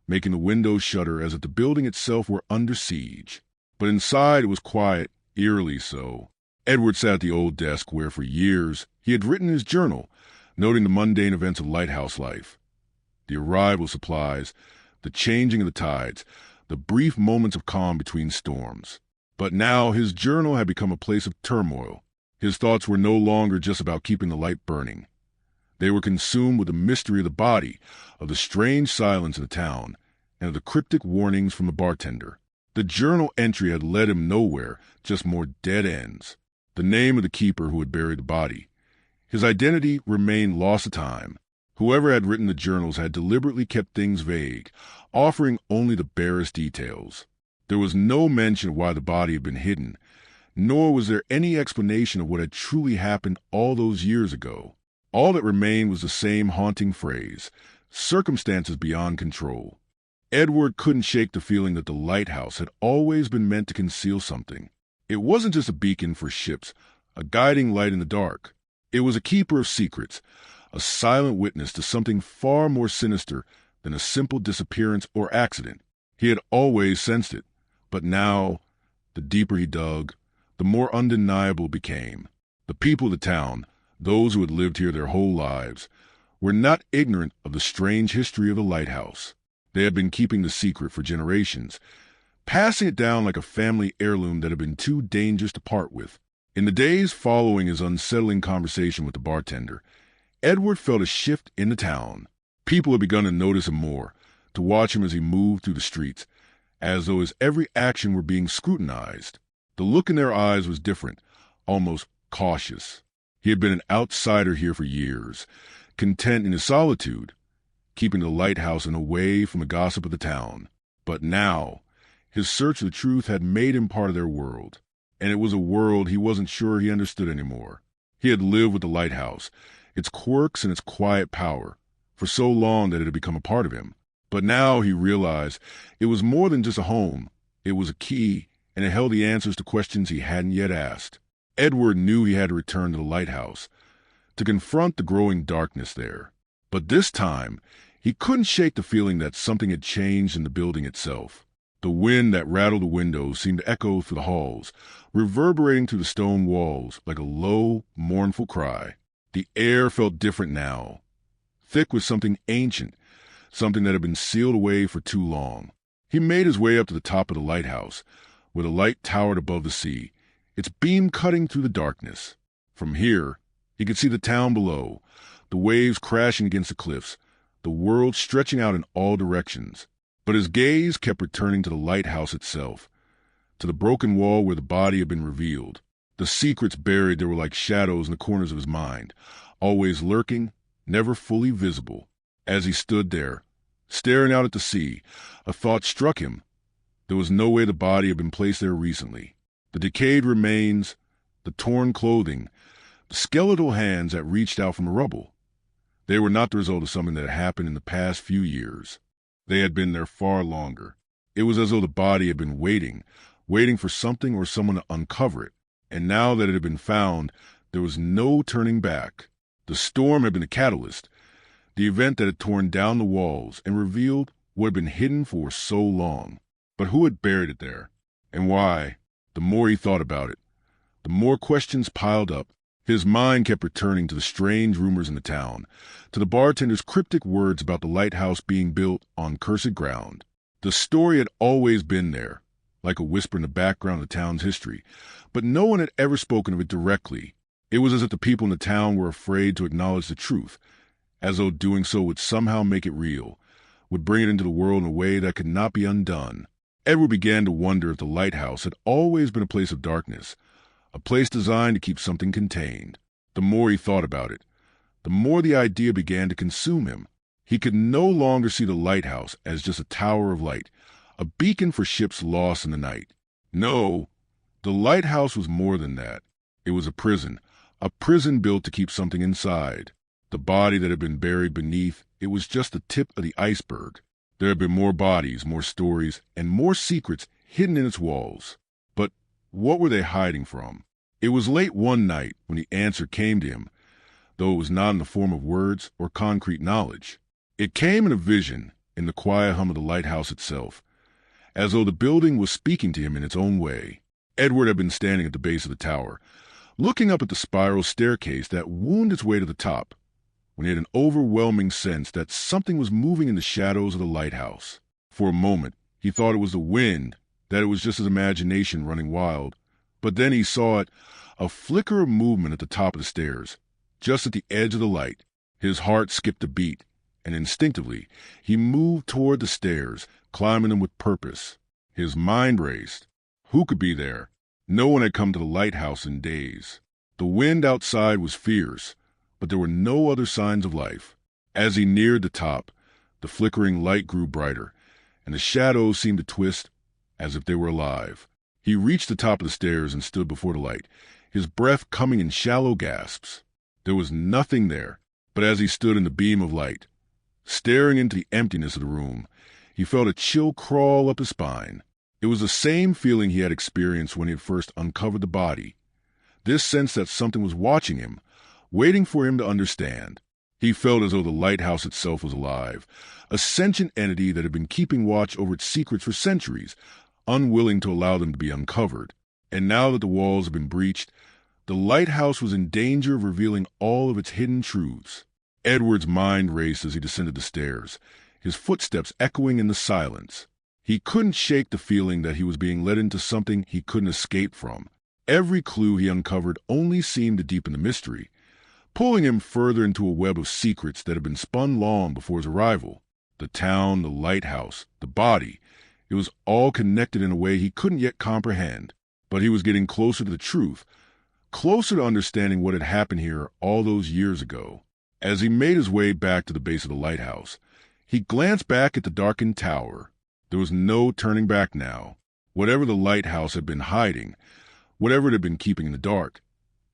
making the windows shudder as if the building itself were under siege. But inside it was quiet, eerily so. Edward sat at the old desk where for years he had written his journal, noting the mundane events of lighthouse life. The arrival of supplies, the changing of the tides, the brief moments of calm between storms. But now his journal had become a place of turmoil. His thoughts were no longer just about keeping the light burning. They were consumed with the mystery of the body, of the strange silence in the town, and of the cryptic warnings from the bartender. The journal entry had led him nowhere, just more dead ends. The name of the keeper who had buried the body. His identity remained lost to time. Whoever had written the journals had deliberately kept things vague, offering only the barest details. There was no mention of why the body had been hidden, nor was there any explanation of what had truly happened all those years ago. All that remained was the same haunting phrase, circumstances beyond control. Edward couldn't shake the feeling that the lighthouse had always been meant to conceal something. It wasn't just a beacon for ships, a guiding light in the dark. It was a keeper of secrets, a silent witness to something far more sinister than a simple disappearance or accident. He had always sensed it, but now, the deeper he dug, the more undeniable it became. The people of the town, those who had lived here their whole lives, were not ignorant of the strange history of the lighthouse. They had been keeping the secret for generations, passing it down like a family heirloom that had been too dangerous to part with. In the days following his unsettling conversation with the bartender, Edward felt a shift in the town. People had begun to notice him more, to watch him as he moved through the streets, as though his every action were being scrutinized. The look in their eyes was different, almost cautious. He had been an outsider here for years, content in his solitude, keeping the lighthouse and away from the gossip of the town. But now, his search for the truth had made him part of their world, and it was a world he wasn't sure he understood anymore. He had lived with the lighthouse, its quirks and its quiet power, for so long that it had become a part of him. But now he realized it was more than just a home. It was a key, and it held the answers to questions he hadn't yet asked. Edward knew he had to return to the lighthouse, to confront the growing darkness there. But this time, he couldn't shake the feeling that something had changed in the building itself. The wind that rattled the windows seemed to echo through the halls, reverberating through the stone walls like a low, mournful cry. The air felt different now, thick with something ancient, something that had been sealed away for too long. He made his way up to the top of the lighthouse, where the light towered above the sea, its beam cutting through the darkness. From here, he could see the town below, the waves crashing against the cliffs, the world stretching out in all directions. But his gaze kept returning to the lighthouse itself, to the broken wall where the body had been revealed. The secrets buried there were like shadows in the corners of his mind, always lurking, never fully visible. As he stood there, staring out at the sea, a thought struck him. There was no way the body had been placed there recently. The decayed remains, the torn clothing, the skeletal hands that reached out from the rubble. They were not the result of something that had happened in the past few years. They had been there far longer. It was as though the body had been waiting for something or someone to uncover it. And now that it had been found, there was no turning back. The storm had been the catalyst, the event that had torn down the walls and revealed what had been hidden for so long. But who had buried it there? And why? The more he thought about it, the more questions piled up. His mind kept returning to the strange rumors in the town, to the bartender's cryptic words about the lighthouse being built on cursed ground. The story had always been there, like a whisper in the background of the town's history, but no one had ever spoken of it directly. It was as if the people in the town were afraid to acknowledge the truth, as though doing so would somehow make it real, would bring it into the world in a way that could not be undone. Edward began to wonder if the lighthouse had always been a place of darkness, a place designed to keep something contained. The more he thought about it, the more the idea began to consume him. He could no longer see the lighthouse as just a tower of light, a beacon for ships lost in the night. No, the lighthouse was more than that. It was a prison built to keep something inside. The body that had been buried beneath, it was just the tip of the iceberg. There had been more bodies, more stories, and more secrets hidden in its walls. But what were they hiding from? It was late one night when the answer came to him, though it was not in the form of words or concrete knowledge. It came in a vision, in the quiet hum of the lighthouse itself, as though the building was speaking to him in its own way. Edward had been standing at the base of the tower, looking up at the spiral staircase that wound its way to the top, when he had an overwhelming sense that something was moving in the shadows of the lighthouse. For a moment, he thought it was the wind, that it was just his imagination running wild. But then he saw it, a flicker of movement at the top of the stairs, just at the edge of the light. His heart skipped a beat, and instinctively, he moved toward the stairs, climbing them with purpose. His mind raced. Who could be there? No one had come to the lighthouse in days. The wind outside was fierce, but there were no other signs of life. As he neared the top, the flickering light grew brighter, and the shadows seemed to twist as if they were alive. He reached the top of the stairs and stood before the light, his breath coming in shallow gasps. There was nothing there, but as he stood in the beam of light, staring into the emptiness of the room, he felt a chill crawl up his spine. It was the same feeling he had experienced when he had first uncovered the body. This sense that something was watching him, waiting for him to understand. He felt as though the lighthouse itself was alive, a sentient entity that had been keeping watch over its secrets for centuries, unwilling to allow them to be uncovered. And now that the walls had been breached, the lighthouse was in danger of revealing all of its hidden truths. Edward's mind raced as he descended the stairs, his footsteps echoing in the silence. He couldn't shake the feeling that he was being led into something he couldn't escape from. Every clue he uncovered only seemed to deepen the mystery, pulling him further into a web of secrets that had been spun long before his arrival. The town, the lighthouse, the body, it was all connected in a way he couldn't yet comprehend. But he was getting closer to the truth, closer to understanding what had happened here all those years ago. As he made his way back to the base of the lighthouse, he glanced back at the darkened tower. There was no turning back now. Whatever the lighthouse had been hiding, whatever it had been keeping in the dark,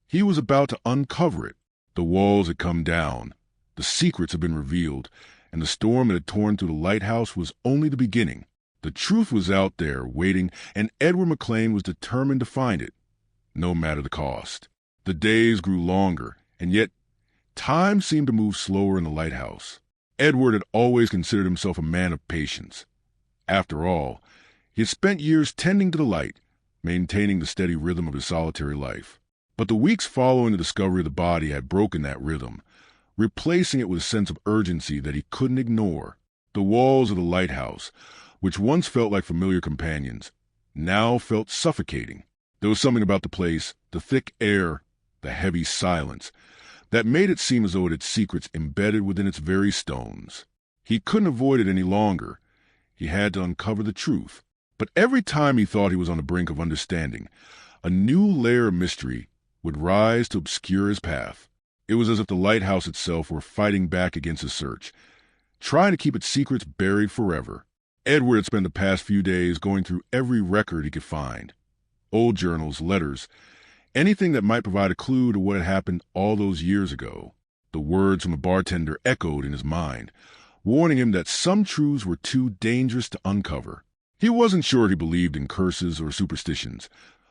he was about to uncover it. The walls had come down, the secrets had been revealed, and the storm that had torn through the lighthouse was only the beginning. The truth was out there, waiting, and Edward McLean was determined to find it, no matter the cost. The days grew longer, and yet time seemed to move slower in the lighthouse. Edward had always considered himself a man of patience. After all, he had spent years tending to the light, maintaining the steady rhythm of his solitary life. But the weeks following the discovery of the body had broken that rhythm, replacing it with a sense of urgency that he couldn't ignore. The walls of the lighthouse, which once felt like familiar companions, now felt suffocating. There was something about the place, the thick air, the heavy silence, that made it seem as though it had secrets embedded within its very stones. He couldn't avoid it any longer. He had to uncover the truth. But every time he thought he was on the brink of understanding, a new layer of mystery would rise to obscure his path. It was as if the lighthouse itself were fighting back against his search, trying to keep its secrets buried forever. Edward had spent the past few days going through every record he could find. Old journals, letters, anything that might provide a clue to what had happened all those years ago. The words from a bartender echoed in his mind, warning him that some truths were too dangerous to uncover. He wasn't sure he believed in curses or superstitions,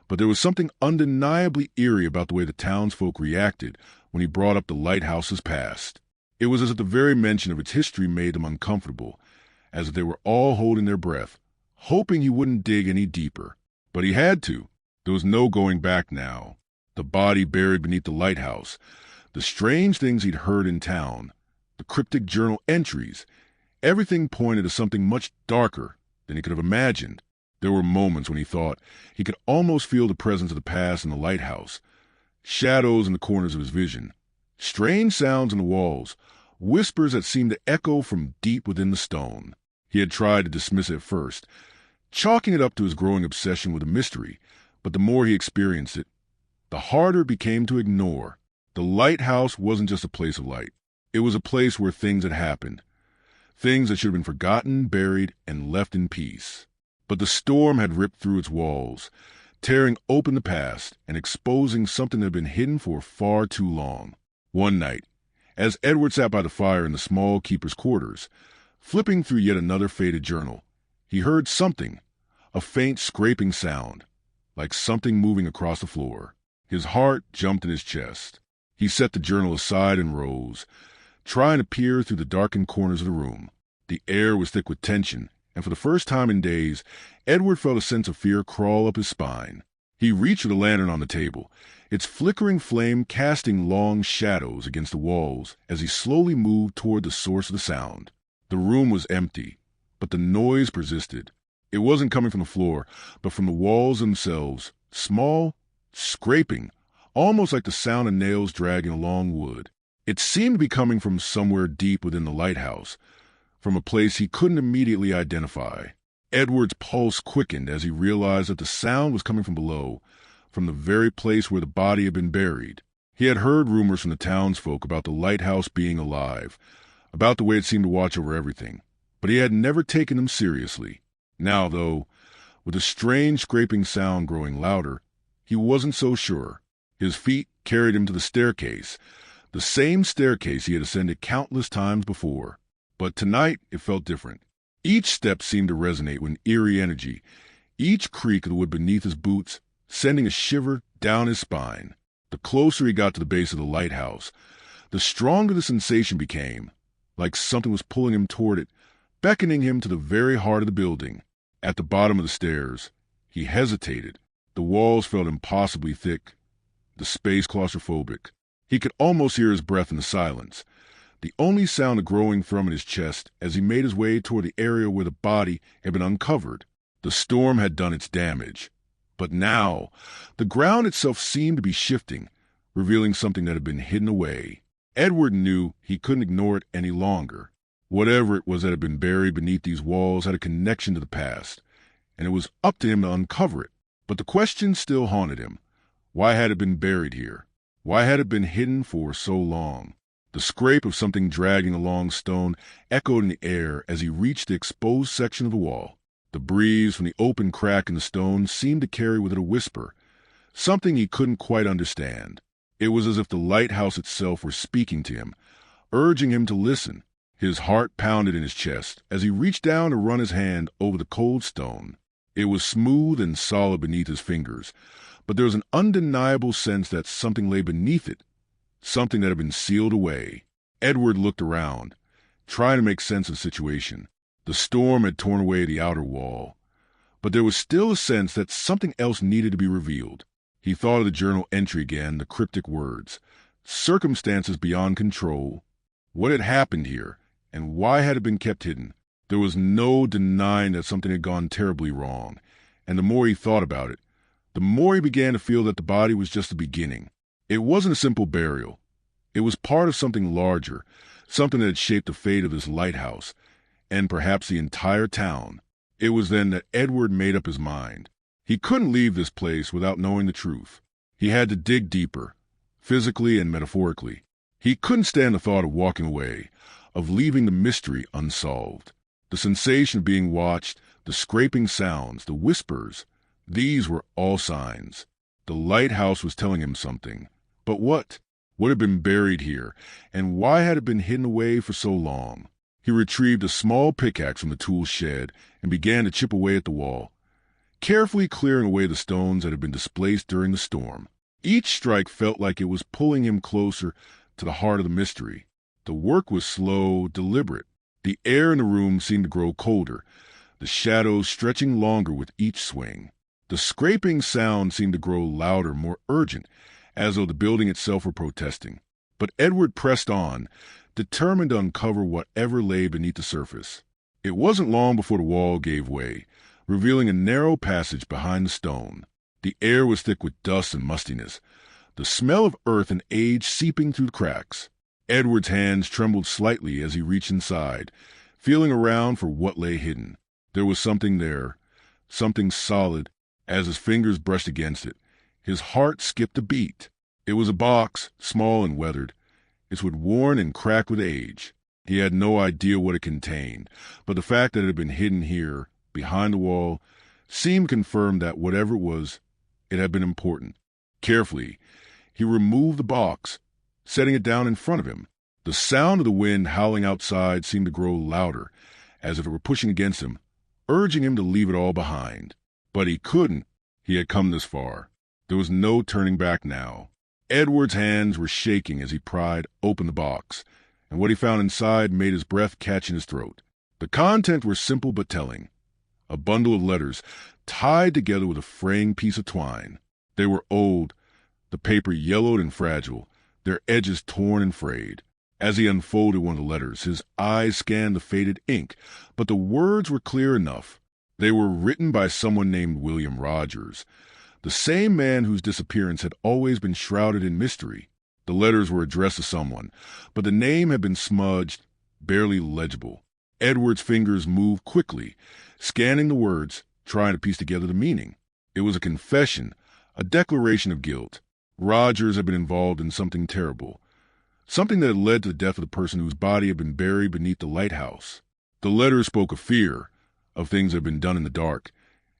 but there was something undeniably eerie about the way the townsfolk reacted when he brought up the lighthouse's past. It was as if the very mention of its history made them uncomfortable, as if they were all holding their breath, hoping he wouldn't dig any deeper. But he had to. There was no going back now. The body buried beneath the lighthouse, the strange things he'd heard in town, the cryptic journal entries, everything pointed to something much darker than he could have imagined. There were moments when he thought he could almost feel the presence of the past in the lighthouse, shadows in the corners of his vision, strange sounds in the walls, whispers that seemed to echo from deep within the stone. He had tried to dismiss it at first, chalking it up to his growing obsession with the mystery, but the more he experienced it, the harder it became to ignore. The lighthouse wasn't just a place of light. It was a place where things had happened, things that should have been forgotten, buried, and left in peace. But the storm had ripped through its walls, tearing open the past and exposing something that had been hidden for far too long. One night, as Edward sat by the fire in the small keeper's quarters, flipping through yet another faded journal, he heard something, a faint scraping sound, like something moving across the floor. His heart jumped in his chest. He set the journal aside and rose, trying to peer through the darkened corners of the room. The air was thick with tension, and for the first time in days, Edward felt a sense of fear crawl up his spine. He reached for the lantern on the table, its flickering flame casting long shadows against the walls as he slowly moved toward the source of the sound. The room was empty, but the noise persisted. It wasn't coming from the floor, but from the walls themselves, small, scraping, almost like the sound of nails dragging along wood. It seemed to be coming from somewhere deep within the lighthouse, from a place he couldn't immediately identify. Edward's pulse quickened as he realized that the sound was coming from below, from the very place where the body had been buried. He had heard rumors from the townsfolk about the lighthouse being alive, about the way it seemed to watch over everything, but he had never taken them seriously. Now, though, with the strange scraping sound growing louder, he wasn't so sure. His feet carried him to the staircase, the same staircase he had ascended countless times before. But tonight it felt different. Each step seemed to resonate with an eerie energy, each creak of the wood beneath his boots sending a shiver down his spine. The closer he got to the base of the lighthouse, the stronger the sensation became, like something was pulling him toward it, beckoning him to the very heart of the building. At the bottom of the stairs, he hesitated. The walls felt impossibly thick, the space claustrophobic. He could almost hear his breath in the silence, the only sound a growing thrum in his chest as he made his way toward the area where the body had been uncovered. The storm had done its damage. But now, the ground itself seemed to be shifting, revealing something that had been hidden away. Edward knew he couldn't ignore it any longer. Whatever it was that had been buried beneath these walls had a connection to the past, and it was up to him to uncover it. But the question still haunted him. Why had it been buried here? Why had it been hidden for so long? The scrape of something dragging along stone echoed in the air as he reached the exposed section of the wall. The breeze from the open crack in the stone seemed to carry with it a whisper, something he couldn't quite understand. It was as if the lighthouse itself were speaking to him, urging him to listen. His heart pounded in his chest as he reached down to run his hand over the cold stone. It was smooth and solid beneath his fingers, but there was an undeniable sense that something lay beneath it, something that had been sealed away. Edward looked around, trying to make sense of the situation. The storm had torn away the outer wall, but there was still a sense that something else needed to be revealed. He thought of the journal entry again, the cryptic words, circumstances beyond control. What had happened here, and why had it been kept hidden? There was no denying that something had gone terribly wrong, and the more he thought about it, the more he began to feel that the body was just the beginning. It wasn't a simple burial. It was part of something larger, something that had shaped the fate of this lighthouse, and perhaps the entire town. It was then that Edward made up his mind. He couldn't leave this place without knowing the truth. He had to dig deeper, physically and metaphorically. He couldn't stand the thought of walking away, of leaving the mystery unsolved. The sensation of being watched, the scraping sounds, the whispers, these were all signs. The lighthouse was telling him something. But what? What had been buried here, and why had it been hidden away for so long? He retrieved a small pickaxe from the tool shed and began to chip away at the wall, carefully clearing away the stones that had been displaced during the storm. Each strike felt like it was pulling him closer to the heart of the mystery. The work was slow, deliberate. The air in the room seemed to grow colder, the shadows stretching longer with each swing. The scraping sound seemed to grow louder, more urgent, as though the building itself were protesting. But Edward pressed on, determined to uncover whatever lay beneath the surface. It wasn't long before the wall gave way, revealing a narrow passage behind the stone. The air was thick with dust and mustiness, the smell of earth and age seeping through the cracks. Edward's hands trembled slightly as he reached inside, feeling around for what lay hidden. There was something there, something solid. As his fingers brushed against it, his heart skipped a beat. It was a box, small and weathered. It was worn and cracked with age. He had no idea what it contained, but the fact that it had been hidden here, behind the wall, seemed to confirm that whatever it was, it had been important. Carefully, he removed the box, setting it down in front of him. The sound of the wind howling outside seemed to grow louder, as if it were pushing against him, urging him to leave it all behind. But he couldn't. He had come this far. There was no turning back now. Edward's hands were shaking as he pried open the box, and what he found inside made his breath catch in his throat. The content were simple but telling. A bundle of letters tied together with a fraying piece of twine. They were old, the paper yellowed and fragile, their edges torn and frayed. As he unfolded one of the letters, his eyes scanned the faded ink, but the words were clear enough. They were written by someone named William Rogers, the same man whose disappearance had always been shrouded in mystery. The letters were addressed to someone, but the name had been smudged, barely legible. Edward's fingers moved quickly, scanning the words, trying to piece together the meaning. It was a confession, a declaration of guilt. Rogers had been involved in something terrible, something that had led to the death of the person whose body had been buried beneath the lighthouse. The letters spoke of fear, of things that had been done in the dark,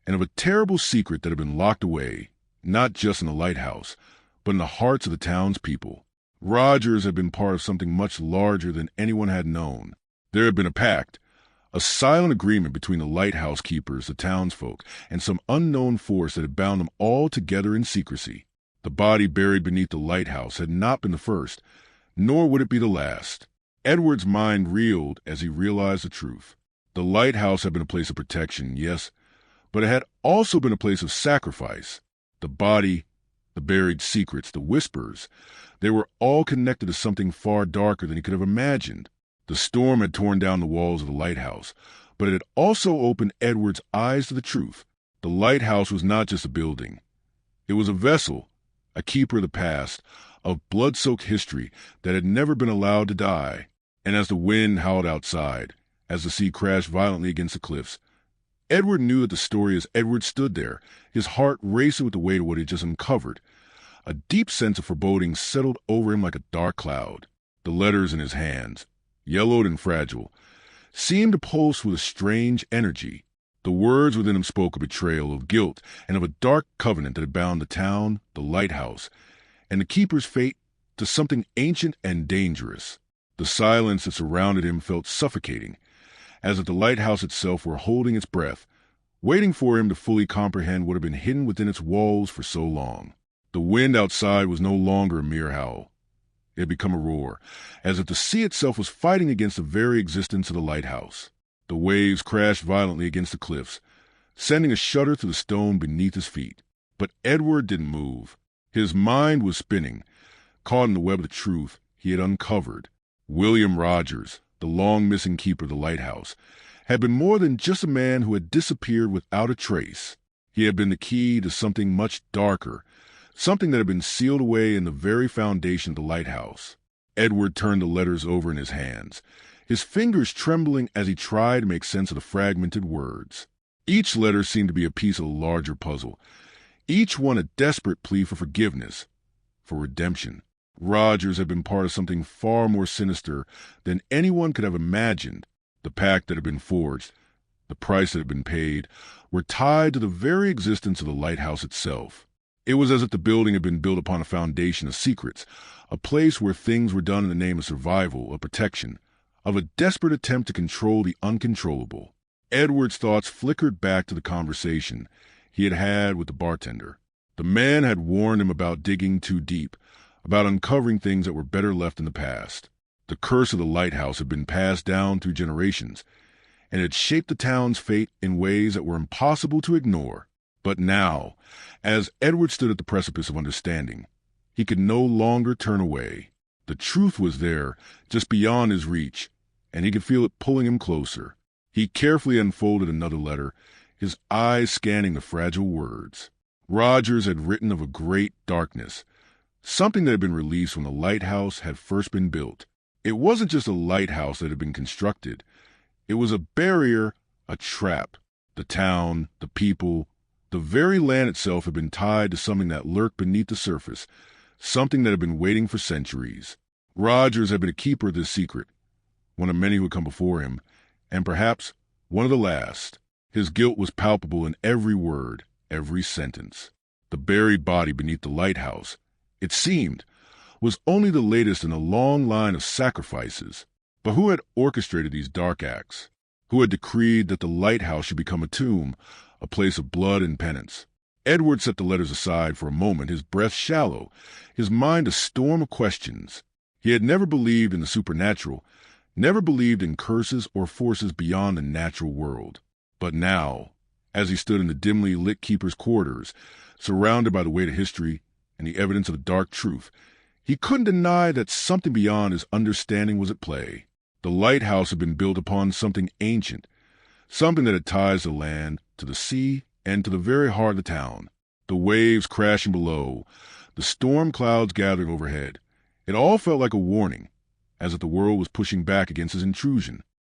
and of a terrible secret that had been locked away, not just in the lighthouse, but in the hearts of the townspeople. Rogers had been part of something much larger than anyone had known. There had been a pact, a silent agreement between the lighthouse keepers, the townsfolk, and some unknown force that had bound them all together in secrecy. The body buried beneath the lighthouse had not been the first, nor would it be the last. Edward's mind reeled as he realized the truth. The lighthouse had been a place of protection, yes, but it had also been a place of sacrifice. The body, the buried secrets, the whispers, they were all connected to something far darker than he could have imagined. The storm had torn down the walls of the lighthouse, but it had also opened Edward's eyes to the truth. The lighthouse was not just a building. It was a vessel, a keeper of the past, of blood-soaked history that had never been allowed to die. And as the wind howled outside, as the sea crashed violently against the cliffs, Edward knew that the story as Edward stood there, his heart racing with the weight of what he had just uncovered. A deep sense of foreboding settled over him like a dark cloud. The letters in his hands, yellowed and fragile, seemed to pulse with a strange energy. The words within him spoke of betrayal, of guilt, and of a dark covenant that had bound the town, the lighthouse, and the keeper's fate to something ancient and dangerous. The silence that surrounded him felt suffocating, as if the lighthouse itself were holding its breath, waiting for him to fully comprehend what had been hidden within its walls for so long. The wind outside was no longer a mere howl. It had become a roar, as if the sea itself was fighting against the very existence of the lighthouse. The waves crashed violently against the cliffs, sending a shudder through the stone beneath his feet. But Edward didn't move. His mind was spinning, caught in the web of the truth he had uncovered. William Rogers, the long-missing keeper of the lighthouse, had been more than just a man who had disappeared without a trace. He had been the key to something much darker, something that had been sealed away in the very foundation of the lighthouse. Edward turned the letters over in his hands, his fingers trembling as he tried to make sense of the fragmented words. Each letter seemed to be a piece of a larger puzzle, each one a desperate plea for forgiveness, for redemption. Rogers had been part of something far more sinister than anyone could have imagined. The pact that had been forged, the price that had been paid, were tied to the very existence of the lighthouse itself. It was as if the building had been built upon a foundation of secrets, a place where things were done in the name of survival, of protection, of a desperate attempt to control the uncontrollable. Edward's thoughts flickered back to the conversation he had had with the bartender. The man had warned him about digging too deep, about uncovering things that were better left in the past. The curse of the lighthouse had been passed down through generations, and had shaped the town's fate in ways that were impossible to ignore. But now, as Edward stood at the precipice of understanding, he could no longer turn away. The truth was there, just beyond his reach, and he could feel it pulling him closer. He carefully unfolded another letter, his eyes scanning the fragile words. Rogers had written of a great darkness, something that had been released when the lighthouse had first been built. It wasn't just a lighthouse that had been constructed. It was a barrier, a trap. The town, the people, the very land itself had been tied to something that lurked beneath the surface, something that had been waiting for centuries. Rogers had been a keeper of this secret, one of many who had come before him, and perhaps one of the last. His guilt was palpable in every word, every sentence. The buried body beneath the lighthouse, it seemed, was only the latest in a long line of sacrifices. But who had orchestrated these dark acts? Who had decreed that the lighthouse should become a tomb, a place of blood and penance? Edward set the letters aside for a moment, his breath shallow, his mind a storm of questions. He had never believed in the supernatural, never believed in curses or forces beyond the natural world. But now, as he stood in the dimly lit keeper's quarters, surrounded by the weight of history and the evidence of the dark truth, he couldn't deny that something beyond his understanding was at play. The lighthouse had been built upon something ancient, something that had ties the land to the sea and to the very heart of the town. The waves crashing below, the storm clouds gathering overhead, it all felt like a warning, as if the world was pushing back against his intrusion.